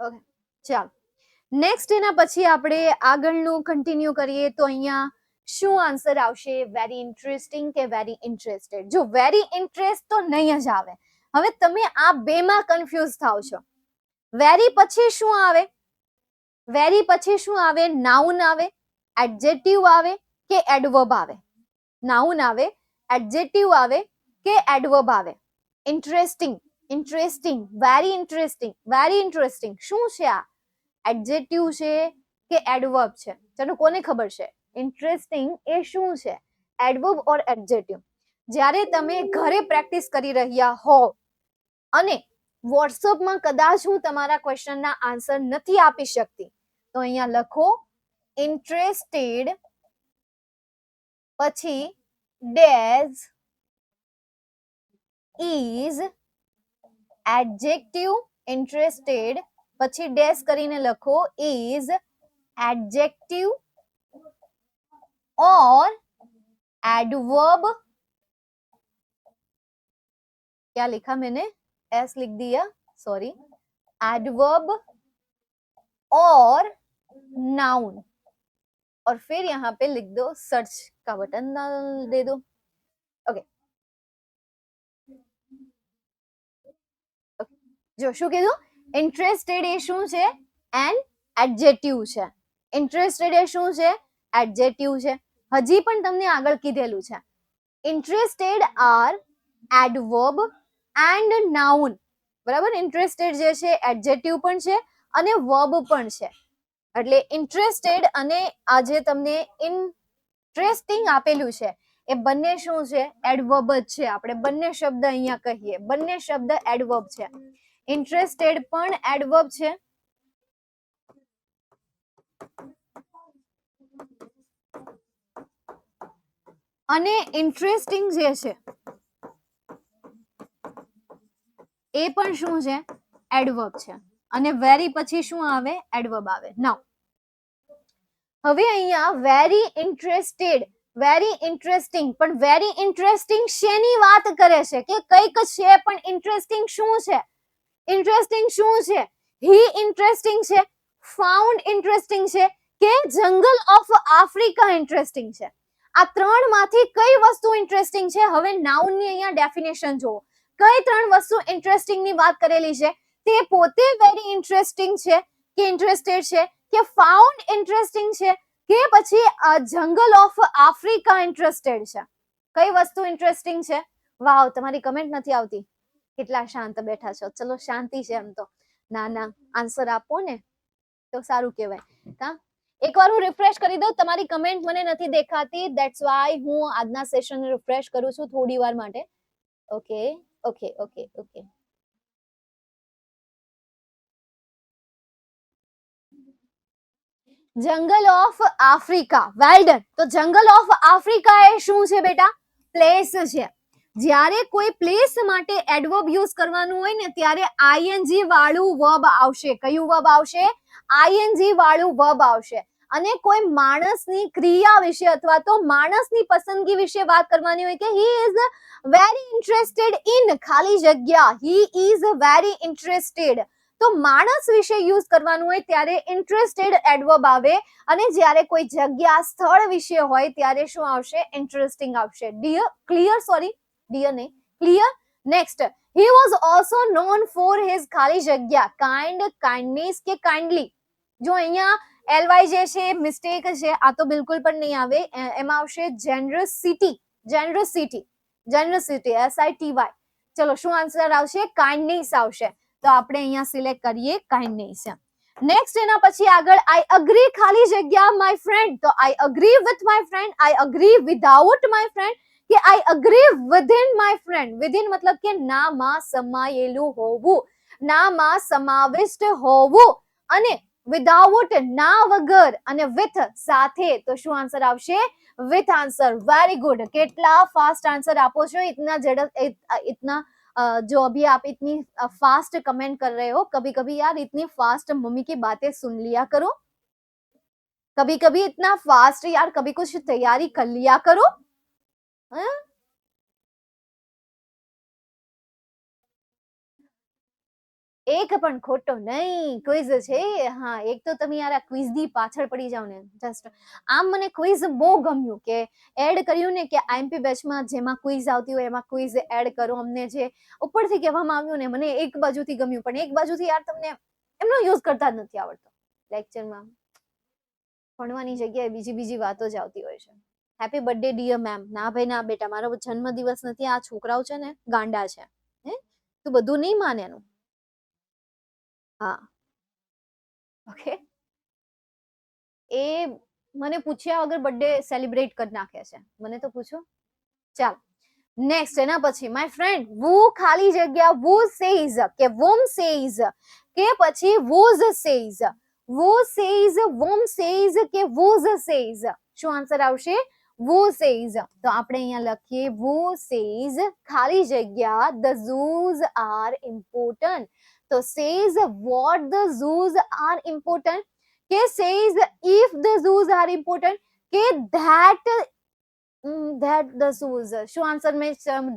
ઓકે ચાલો નેક્સ્ટ એના પછી આપણે આગળનું કન્ટિન્યુ કરીએ તો અહીંયા શું આન્સર આવશે? વેરી ઇન્ટરેસ્ટિંગ કે વેરી ઇન્ટરેસ્ટેડ? જો વેરી ઇન્ટરેસ્ટ તો નહીં જ આવે. હવે તમે આ બેમાં કન્ફ્યુઝ થાવ છો. વેરી પછી શું આવે? વેરી પછી શું આવે? નાઉન આવે, એડજેક્ટિવ આવે કે એડવર્બ આવે? નાઉન આવે, એડજેક્ટિવ આવે કે એડવર્બ આવે? Interesting, interesting, very interesting, very interesting શું છે આ? એડજેક્ટિવ છે કે એડવર્બ છે? ચલો કોને ખબર છે? ઇન્ટરેસ્ટિંગ એ શું છે? એડવર્બ ઓર એડજેક્ટિવ? જ્યારે તમે ઘરે પ્રેક્ટિસ કરી રહ્યા હો અને વોટ્સઅપમાં કદાચ હું તમારા ક્વેશ્ચનના આન્સર નથી આપી શકતી, તો અહીંયા લખો ઇન્ટરેસ્ટેડ પછી ડેઝ ઇઝ એડજેક્ટિવ. ઇન્ટરેસ્ટેડ પછી ડેશ કરીને લખો ઇઝ एडजेक्टिव और एडवर्ब. क्या लिखा मैंने? एस लिख दिया, सॉरी. एडवर्ब और नाउन, और फिर यहाँ पे लिख दो सर्च का बटन दे दो. ओके जो शू कीधु? इंटरेस्टेड ए शू छे? एंड एडजेक्टिव छे. इंटरेस्टेड ए शू छे? एडजेक्टिव छे. हजी पण तमने आगळ कीधेलुं छे. Interested are adverb and noun, बराबर. इंटरेस्टेड जे छे एडजेक्टिव पण छे અને વર્બ પણ છે. એટલે ઇન્ટરેસ્ટેડ અને આ જે તમને ઇન્ટરેસ્ટિંગ આપેલું છે એ બંને શું છે? એડવર્બ જ છે. આપણે બંને શબ્દ અહીંયા કહીએ, બંને શબ્દ એડવર્બ છે. ઇન્ટરેસ્ટેડ પણ એડવર્બ છે અને ઇન્ટરેસ્ટિંગ જે છે એ પણ શું છે? એડવર્બ છે. અને વેરી પછી શું આવે? એડવર્બ આવે. નાઉ હવે અહીંયા વેરી ઇન્ટરેસ્ટેડ, વેરી ઇન્ટરેસ્ટિંગ, પણ વેરી ઇન્ટરેસ્ટિંગ શેની વાત કરે છે? કે કંઈક છે પણ ઇન્ટરેસ્ટિંગ શું છે? ઇન્ટરેસ્ટિંગ શું છે? હી ઇન્ટરેસ્ટિંગ છે, ફાઉન્ડ ઇન્ટરેસ્ટિંગ છે કે જંગલ ઓફ આફ્રિકા ઇન્ટરેસ્ટિંગ છે? આ ત્રણમાંથી કઈ વસ્તુ ઇન્ટરેસ્ટિંગ છે? હવે નાઉનની અહીંયા ડેફિનેશન જુઓ. કઈ ત્રણ વસ્તુ ઇન્ટરેસ્ટિંગની વાત કરેલી છે? તે પોતે વેરી ઇન્ટરેસ્ટિંગ છે કે ઇન્ટરેસ્ટેડ છે કે ફાઉન્ડ ઇન્ટરેસ્ટિંગ છે કે પછી જંગલ ઓફ આફ્રિકા ઇન્ટરેસ્ટેડ છે? કઈ વસ્તુ ઇન્ટરેસ્ટિંગ છે? વાવ, તમારી કમેન્ટ નથી આવતી. કેટલા શાંત બેઠા છો. ચલો શાંતિ છે એમ તો. ના ના, આન્સર આપો ને તો સારું કહેવાય. કા એકવાર હું રિફ્રેશ કરી દઉં, તમારી કમેન્ટ મને નથી દેખાતી, ધેટ્સ વાય હું આજના સેશન રિફ્રેશ કરું છું થોડી વાર માટે. Okay okay okay okay. જંગલ ઓફ આફ્રિકા, વેલ ડન. તો જંગલ ઓફ આફ્રિકા એ શું છે બેટા? પ્લેસ છે. જ્યારે કોઈ પ્લેસ માટે એડવર્બ યુઝ કરવાનું હોય ને ત્યારે આઈએનજી વાળું વર્બ આવશે. કયું વર્બ આવશે? આઈએનજી વાળું વર્બ આવશે. અને કોઈ માણસની ક્રિયા વિશે અથવા તો માણસની પસંદગી વિશે વાત કરવાની હોય કે he is very interested in ખાલી જગ્યા, હી ઇઝ વેરી ઇન્ટરેસ્ટેડ, તો માણસ વિશે યુઝ કરવાનું હોય ત્યારે ઇન્ટરેસ્ટેડ એડવર્બ આવે. અને જ્યારે કોઈ જગ્યા સ્થળ વિશે હોય ત્યારે શું આવશે? ઇન્ટરેસ્ટિંગ આવશે. Dear clear? સોરી ડિયર નહીં, clear. Next, he was also known for his ખાલી જગ્યા કાઇન્ડ, કાઇન્ડનેસ કે કાઇન્ડલી. જો અહીંયા એલવાય જે છે મિસ્ટેક છે, આ તો બિલકુલ પણ નહીં આવે. એમાં આવશે જેનરસિટી, જેનરસિટી, જેનરસિટી, SITY. ચલો શું આન્સર આવશે? કાઇન્ડનેસ આવશે. તો આપણે અહીંયા સિલેક્ટ કરીએ કાઇન્ડનેસ. નેક્સ્ટ એના પછી આગળ આઈ અગ્રી ખાલી જગ્યા માય ફ્રેન્ડ. તો I agree with my friend, I agree without my friend કે I agree within my friend. Within મતલબ કે નામાં સમાયેલું હોવું, નામાં સમાવિષ્ટ હોવું. અને વિધાઉટ ના વગર, અને વિથ સાથે. તો શું આન્સર આવશે? With answer. Very good. કેટલા फास्ट आंसर आपो છો. इतना झड़प इतना जो अभी आप इतनी फास्ट कमेंट कर रहे हो, कभी कभी यार इतनी फास्ट मम्मी की बातें सुन लिया करो, कभी कभी इतना फास्ट यार कभी कुछ तैयारी कर लिया करो. એક પણ ખોટો નહીં. ક્વિઝ છે. હા, એક તો તમે યાર આ ક્વિઝ ની પાછળ પડી જાવ ને. જસ્ટ આમ મને ક્વિઝ બહુ ગમ્યું કે એડ કર્યું ને કે આઈએમપી બેચમાં જેમાં ક્વિઝ આવતી હોય એમાં ક્વિઝ એડ કરો. અમને જે ઉપરથી કહેવામાં આવ્યું ને મને એક બાજુથી ગમ્યું, પણ એક બાજુથી યાર તમને એમનો યુઝ કરતા જ નથી આવડતો. લેક્ચરમાં ભણવાની જગ્યાએ બીજી વાતો જ આવતી હોય છે. Happy birthday dear ma'am. ના ભાઈ ના બેટા, મારો જન્મદિવસ નથી. આ છોકરાઓ છે ને ગાંડા છે. તું બધું નહીં માને એનું. હા ઓકે, એ મને પૂછ્યા વગર બર્થડે સેલિબ્રેટ કરી નાખે છે. મને તો પૂછો. ચાલ નેક્સ્ટ એના પછી માય ફ્રેન્ડ વુ ખાલી જગ્યા વુ સેઝ કે વોમ સેઝ કે પછી વોઝ સેઝ, વુ સેઝ, વોમ સેઝ કે વોઝ સેઝ. શું આન્સર આવશે? વુ સેઝ. તો આપણે અહીંયા લખીએ વુ સેઝ ખાલી જગ્યા ધ ઝૂઝ આર ઇમ્પોર્ટન્ટ. તો says what the zoos are important, કે says if the zoos are important, કે that the zoos. શું આન્સર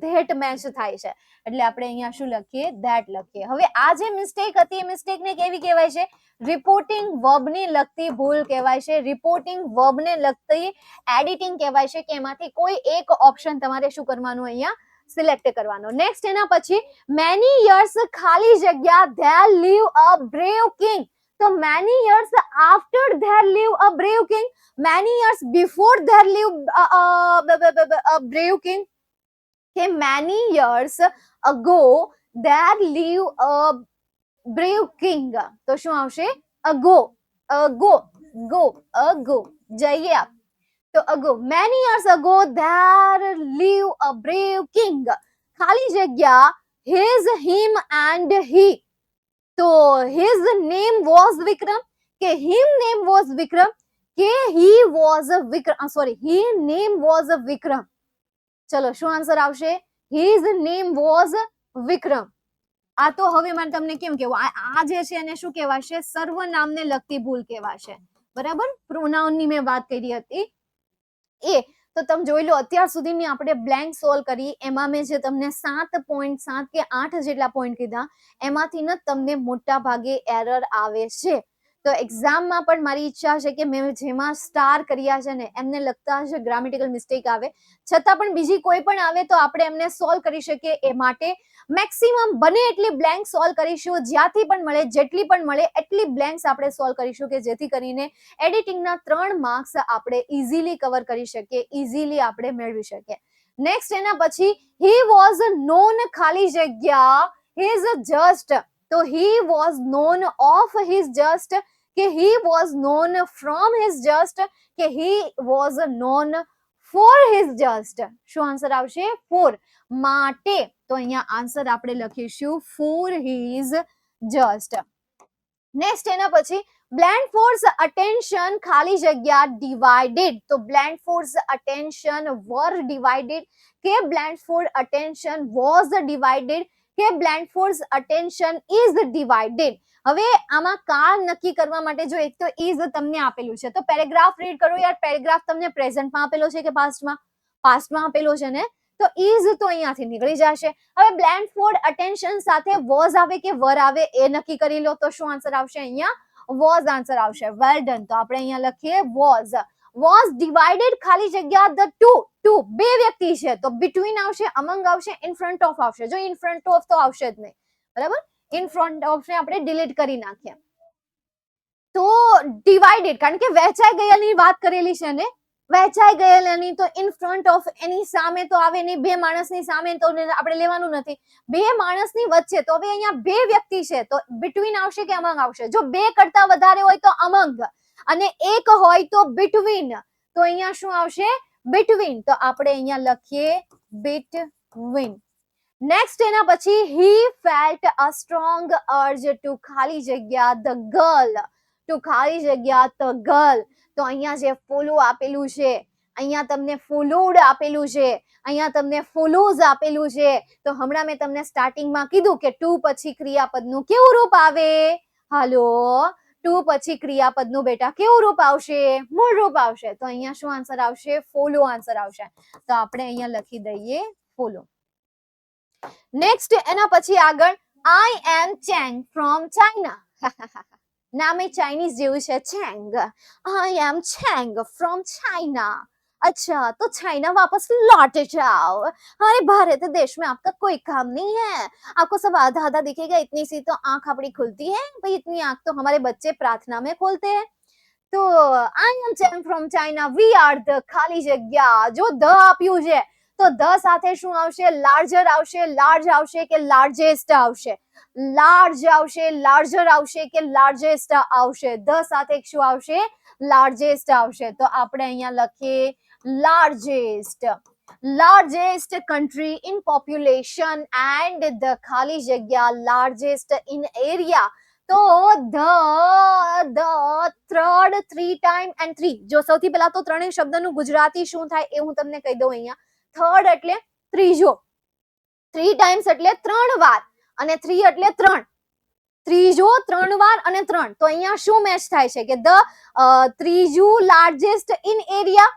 that મેચ થાય છે એટલે આપણે અહીંયા શું લખીએ? that લખીએ. હવે આ જે મિસ્ટેક હતી એ મિસ્ટેક ને કેવી કહેવાય છે? રિપોર્ટિંગ વર્બ ને લગતી ભૂલ કહેવાય છે. રિપોર્ટિંગ વર્બ ને લગતી એડિટિંગ કહેવાય છે કે એમાંથી કોઈ એક ઓપ્શન તમારે શું કરવાનું અહીંયા સિલેક્ટ કરવાનો. નેક્સ્ટ એના પછી મેની યર્સ ખાલી જગ્યા there live a brave king. તો many years after there live a brave king, many years before there live a brave king, કે many years ago there live a brave king. તો શું આવશે? Ago, ago, go, ago. જઈએ આપ. તો ago, many years ago there lived a brave king. ખાલી જગ્યા his, him and he. તો his name was Vikram, કે him name was Vikram, કે he was a Vikram, sorry, his name was a Vikram. ચલો શું answer આવશે? his name was Vikram. આ તો હવે મારે તમને કેમ કેવું, આ જે છે એને શું કહેવાશે? સર્વનામને લગતી ભૂલ કહેવાશે. બરાબર? પ્રોનાઉન ની મેં વાત કરી હતી એ. તો તમે જોઈ લો અત્યાર સુધીની આપણે બ્લેન્ક સોલ્વ કરી, એમાં મેં જે તમને 7.7 કે 8 જેટલા પોઈન્ટ કીધા એમાંથી ન તમને મોટા ભાગે એરર આવે છે. તો એક્ઝામમાં પણ મારી ઈચ્છા છે કે મેં જેમાં સ્ટાર કર્યા છે ને એમને લગતા હશે ગ્રામેટિકલ મિસ્ટેક આવે, છતાં પણ બીજી કોઈ પણ આવે તો આપણે એમને સોલ્વ કરી શકીએ. એ માટે મેક્સિમમ બને એટલી બ્લેન્ક સોલ્વ કરીશું. જ્યાંથી પણ મળે, જેટલી પણ મળે એટલી બ્લેન્ક્સ આપણે સોલ્વ કરીશું કે જેથી કરીને એડિટિંગના 3 માર્ક્સ આપણે ઇઝીલી કવર કરી શકીએ, ઇઝીલી આપણે મેળવી શકીએ. નેક્સ્ટ એના પછી હી વોઝ નોન ખાલી જગ્યા હિઝ જસ્ટ. તો he was known of his just કે he was known from his just કે he was known for his just. શું આન્સર આવશે? for. માટે તો અહીંયા આન્સર આપણે લખીશું for his just. નેક્સ્ટ એના પછી Blandford's attention ખાલી જગ્યા divided. તો Blandford's attention were divided કે Blandford attention was divided કે Blandford's attention is divided. હવે આમાં કાળ નક્કી કરવા માટે જો એક તો is તમને આપેલું છે તો પેરેગ્રાફ રીડ કરો યાર. પેરેગ્રાફ તમને પ્રેઝન્ટમાં આપેલો છે કે પાસ્ટમાં આપેલો છે ને, તો is તો અહીંયાથી નીકળી જશે. હવે Blandford attention સાથે was આવે કે were આવે એ નક્કી કરી લો. તો શું આન્સર આવશે? અહીંયા was આન્સર આવશે. Well done. તો આપણે અહીંયા લખીએ was divided ખાલી જગ્યા the two બે વ્યક્તિ છે તો between આવશે, among આવશે, in front of આવશે. જો in front of તો આવશે જ નહીં, બરાબર. in front of ને આપણે ડિલીટ કરી નાખીએ. તો divided કારણ કે વહેંચાઈ ગયેલાની વાત કરેલી છે ને, વહેંચાઈ ગયેલાની તો in front of એની સામે તો આવે નહીં, બે માણસની સામે તો આપણે લેવાનું નથી, બે માણસની વચ્ચે. તો હવે અહીંયા બે વ્યક્તિ છે તો between આવશે કે among આવશે? જો બે કરતા વધારે હોય તો among અને એક હોય તો between. તો અહીંયા શું આવશે? between. તો આપણે અહીંયા લખીએ between. નેક્સ્ટ એના પછી he felt a strong urge to ખાલી જગ્યા the girl. to ખાલી જગ્યા the girl. તો અહીંયા જે ફોલો આપેલું છે, અહીંયા તમને followed આપેલું છે, અહીંયા તમને follows આપેલું છે. તો હમણાં મેં તમને સ્ટાર્ટિંગમાં કીધું કે to પછી ક્રિયાપદનું કેવું રૂપ આવે? હાલો, ટુ પછી ક્રિયાપદનું બેટા કેવું રૂપ આવશે? મૂળ રૂપ આવશે. તો અહીંયા શું આન્સર આવશે? ફોલો આન્સર આવશે. તો આપણે અહીંયા લખી દઈએ ફોલો. નેક્સ્ટ એના પછી આગળ I am Chang from China. નામે ચાઇનીઝ જેવું છે, ચેંગ. I am Chang from China. अच्छा तो चाइना वापस लौट जाओ. अरे भारत देश में आपका कोई काम नहीं है, आपको सब आधा आधा दिखेगा. इतनी सी तो आंख अपनी खुलती है भाई, इतनी आंख तो हमारे बच्चे प्रार्थना में खोलते हैं. तो I am Chang from China. We are the ખાલી જગ્યા. જો ધ આપ્યું છે તો ધ સાથે શું આવશે? લાર્જર આવશે, લાર્જ આવશે કે લાર્જેસ્ટ આવશે? લાર્જ આવશે, લાર્જર આવશે કે લાર્જેસ્ટ આવશે? ધ સાથે શું આવશે? લાર્જેસ્ટ આવશે. તો આપણે અહીંયા લખીએ largest. largest country in population and the ખાલી જગ્યા largest in area. તો the third, 3 time and 3. જો સૌથી પહેલા તો ત્રણેય શબ્દનું ગુજરાતી શું થાય એ હું તમને કહી દઉં. અહીંયા થર્ડ એટલે ત્રીજો, 3 times એટલે 3 વાર અને 3 એટલે 3. ત્રીજો 3 વાર અને 3. તો અહીંયા શું મેચ થાય છે કે ધ ત્રીજું લાર્જેસ્ટ ઇન એરિયા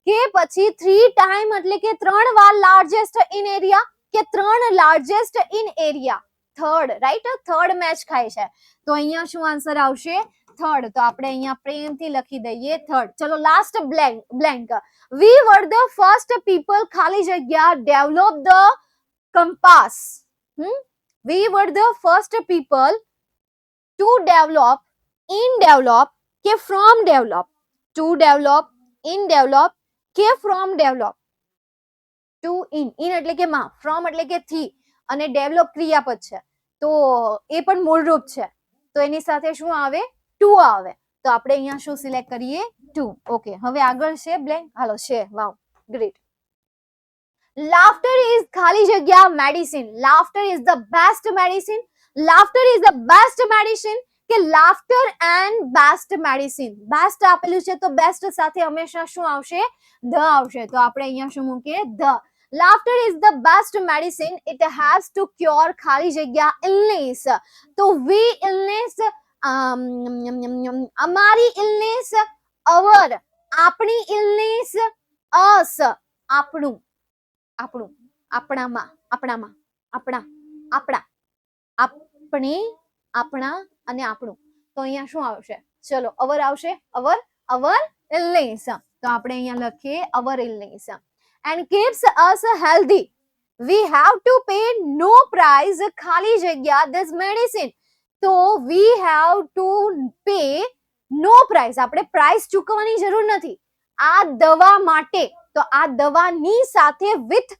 કે પછી 3 ટાઈમ એટલે કે 3 વાર લાર્જેસ્ટ ઇન એરિયા કે 3 largest in area? Third, right. Third match ખાય છે. તો અહીંયા શું આન્સર આવશે? થર્ડ. તો આપણે અહીંયા પ્રેમથી લખી દઈએ થર્ડ. ચલો last blank. We were the first people ખાલી જગ્યા develop the compass. We were the first people to develop, in develop કે from develop. To develop, in develop કે from develop. to in એટલે કે માં, from એટલે કે થી અને develop ક્રિયાપદ છે તો એ પણ મૂળ રૂપ છે. તો એની સાથે શું આવે? to આવે. તો આપણે અહીંયા શું સિલેક્ટ કરીએ? to. ઓકે, હવે આગળ છે બ્લેન્ક. હાલો છે. વાવ, ગ્રેટ. Laughter is ખાલી જગ્યા medicine. Laughter is the best medicine. Laughter is the best medicine કે laughter and best medicine. best આપેલું છે તો best સાથે હંમેશા શું આવશે? the આવશે. તો આપણે અહીંયા શું મૂકીએ? the. Laughter is the best medicine. It has to cure ખાલી જગ્યા illness. તો we illness, અમારી illness, our, આપણી illness, us, આપણું, આપણું, આપણામાં, આપણામાં, આપણા, આપણા, આપણે, આપણા અને આપણું. તો અહીંયા શું આવશે? ચલો અવર આવશે, અવર illness. તો આપણે અહીંયા લખીએ અવર illness. And keeps us healthy. We have to pay no price, ખાલી જગ્યા this medicine. તો we have to pay no price. આપણે પ્રાઇસ ચૂકવવાની જરૂર નથી આ દવા માટે. તો આ દવાની સાથે with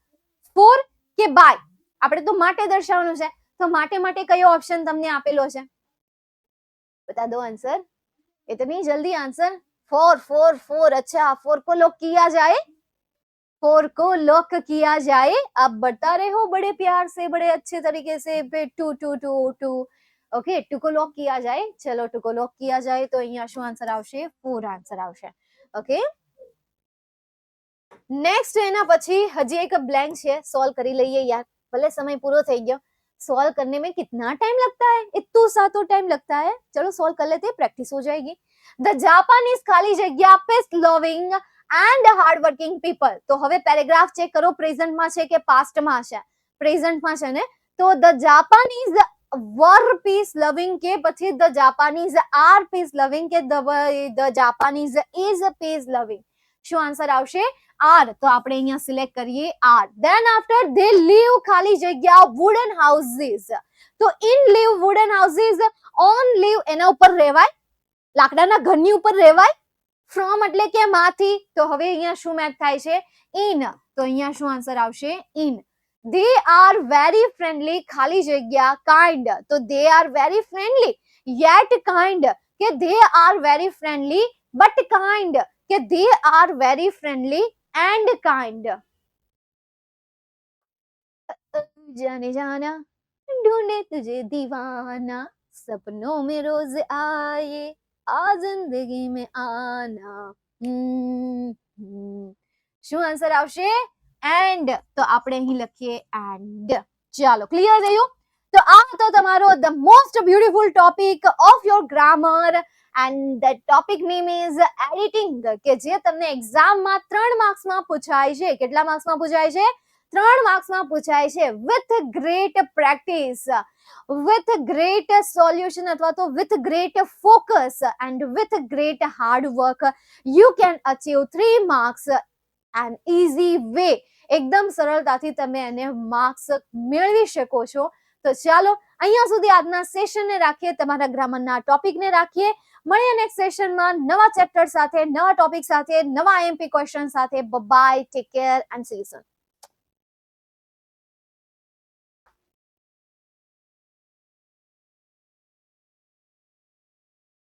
for કે by, આપણે તો માટે દર્શાવવાનું છે. તો માટે કયો ઓપ્શન તમને આપેલો છે? બતા દો આન્સર, इतनी जल्दी आंसर. फोर. अच्छा, फोर को लॉक किया जाए, फोर को लॉक किया जाए. आप बता रहे हो बड़े प्यार से, बड़े अच्छे तरीके से. टू ओके, टू को लॉक किया जाए. चलो टू को लॉक किया जाए तो અહીંયા શું આન્સર આવશે? 4 આન્સર આવશે. ઓકે, નેક્સ્ટ એના પછી હજી એક બ્લેન્ક છે, સોલ્વ કરી લઈએ યાર, ભલે समय पूरा થઈ गया. सॉल्व करने में कितना टाइम लगता है? इतना सा तो टाइम लगता है. चलो सॉल्व कर लेते हैं, प्रैक्टिस हो जाएगी. द जापानीज खाली जग्या peace loving and hard working people. तो હવે પેરેગ્રાફ ચેક કરો, પ્રેઝન્ટ માં છે કે પાસ્ટ માં છે? પ્રેઝન્ટ માં છે ને. તો the Japanese were peace loving કે પછી the Japanese are peace loving કે the Japanese is peace loving? શું આન્સર આવશે? આર. તો આપણે અહીંયા સિલેક્ટ કરીએ R. Then after they live ખાલી જગ્યા wooden houses. તો in live wooden houses, on live એના ઉપર રહેવાય, લાકડાના ઘરની ઉપર રહેવાય. from એટલે કે માંથી. તો હવે અહીંયા શું મેચ થાય છે? in. તો અહીંયા શું આન્સર આવશે? in. they are very friendly ખાલી જગ્યા kind. તો they are very friendly yet kind કે they are very friendly but kind કે they are very friendly and kind. जाने जाना ढूंढे तुझे दीवाना, सपनों में रोज आए आ जिंदगी में आना. શું આન્સર આવશે? એન્ડ. તો આપણે અહીં લખીએ એન્ડ. ચાલો, ક્લિયર થયું? તો આ હતો તમારો the most beautiful topic of your grammar and that topic name is editing, કે જે તમને એક્ઝામમાં 3 માર્ક્સમાં પૂછાય છે. કેટલા માર્ક્સમાં પૂછાય છે? 3 માર્ક્સમાં પૂછાય છે. with great practice, with great solution અથવા તો with great focus and with great hard work you can achieve 3 marks an easy way. એકદમ સરળતાથી તમે એને માર્ક્સ મેળવી શકો છો. તો ચાલો અહીંયા સુધી આજના સેશનને રાખીએ, તમારા ગ્રામરના ટોપિકને રાખીએ. મળીએ નેક્સ્ટ સેશનમાં નવા ચેપ્ટર સાથે, નવા ટોપિક સાથે, નવા એમપી ક્વેશ્ચન સાથે. Bye, take care and see you soon.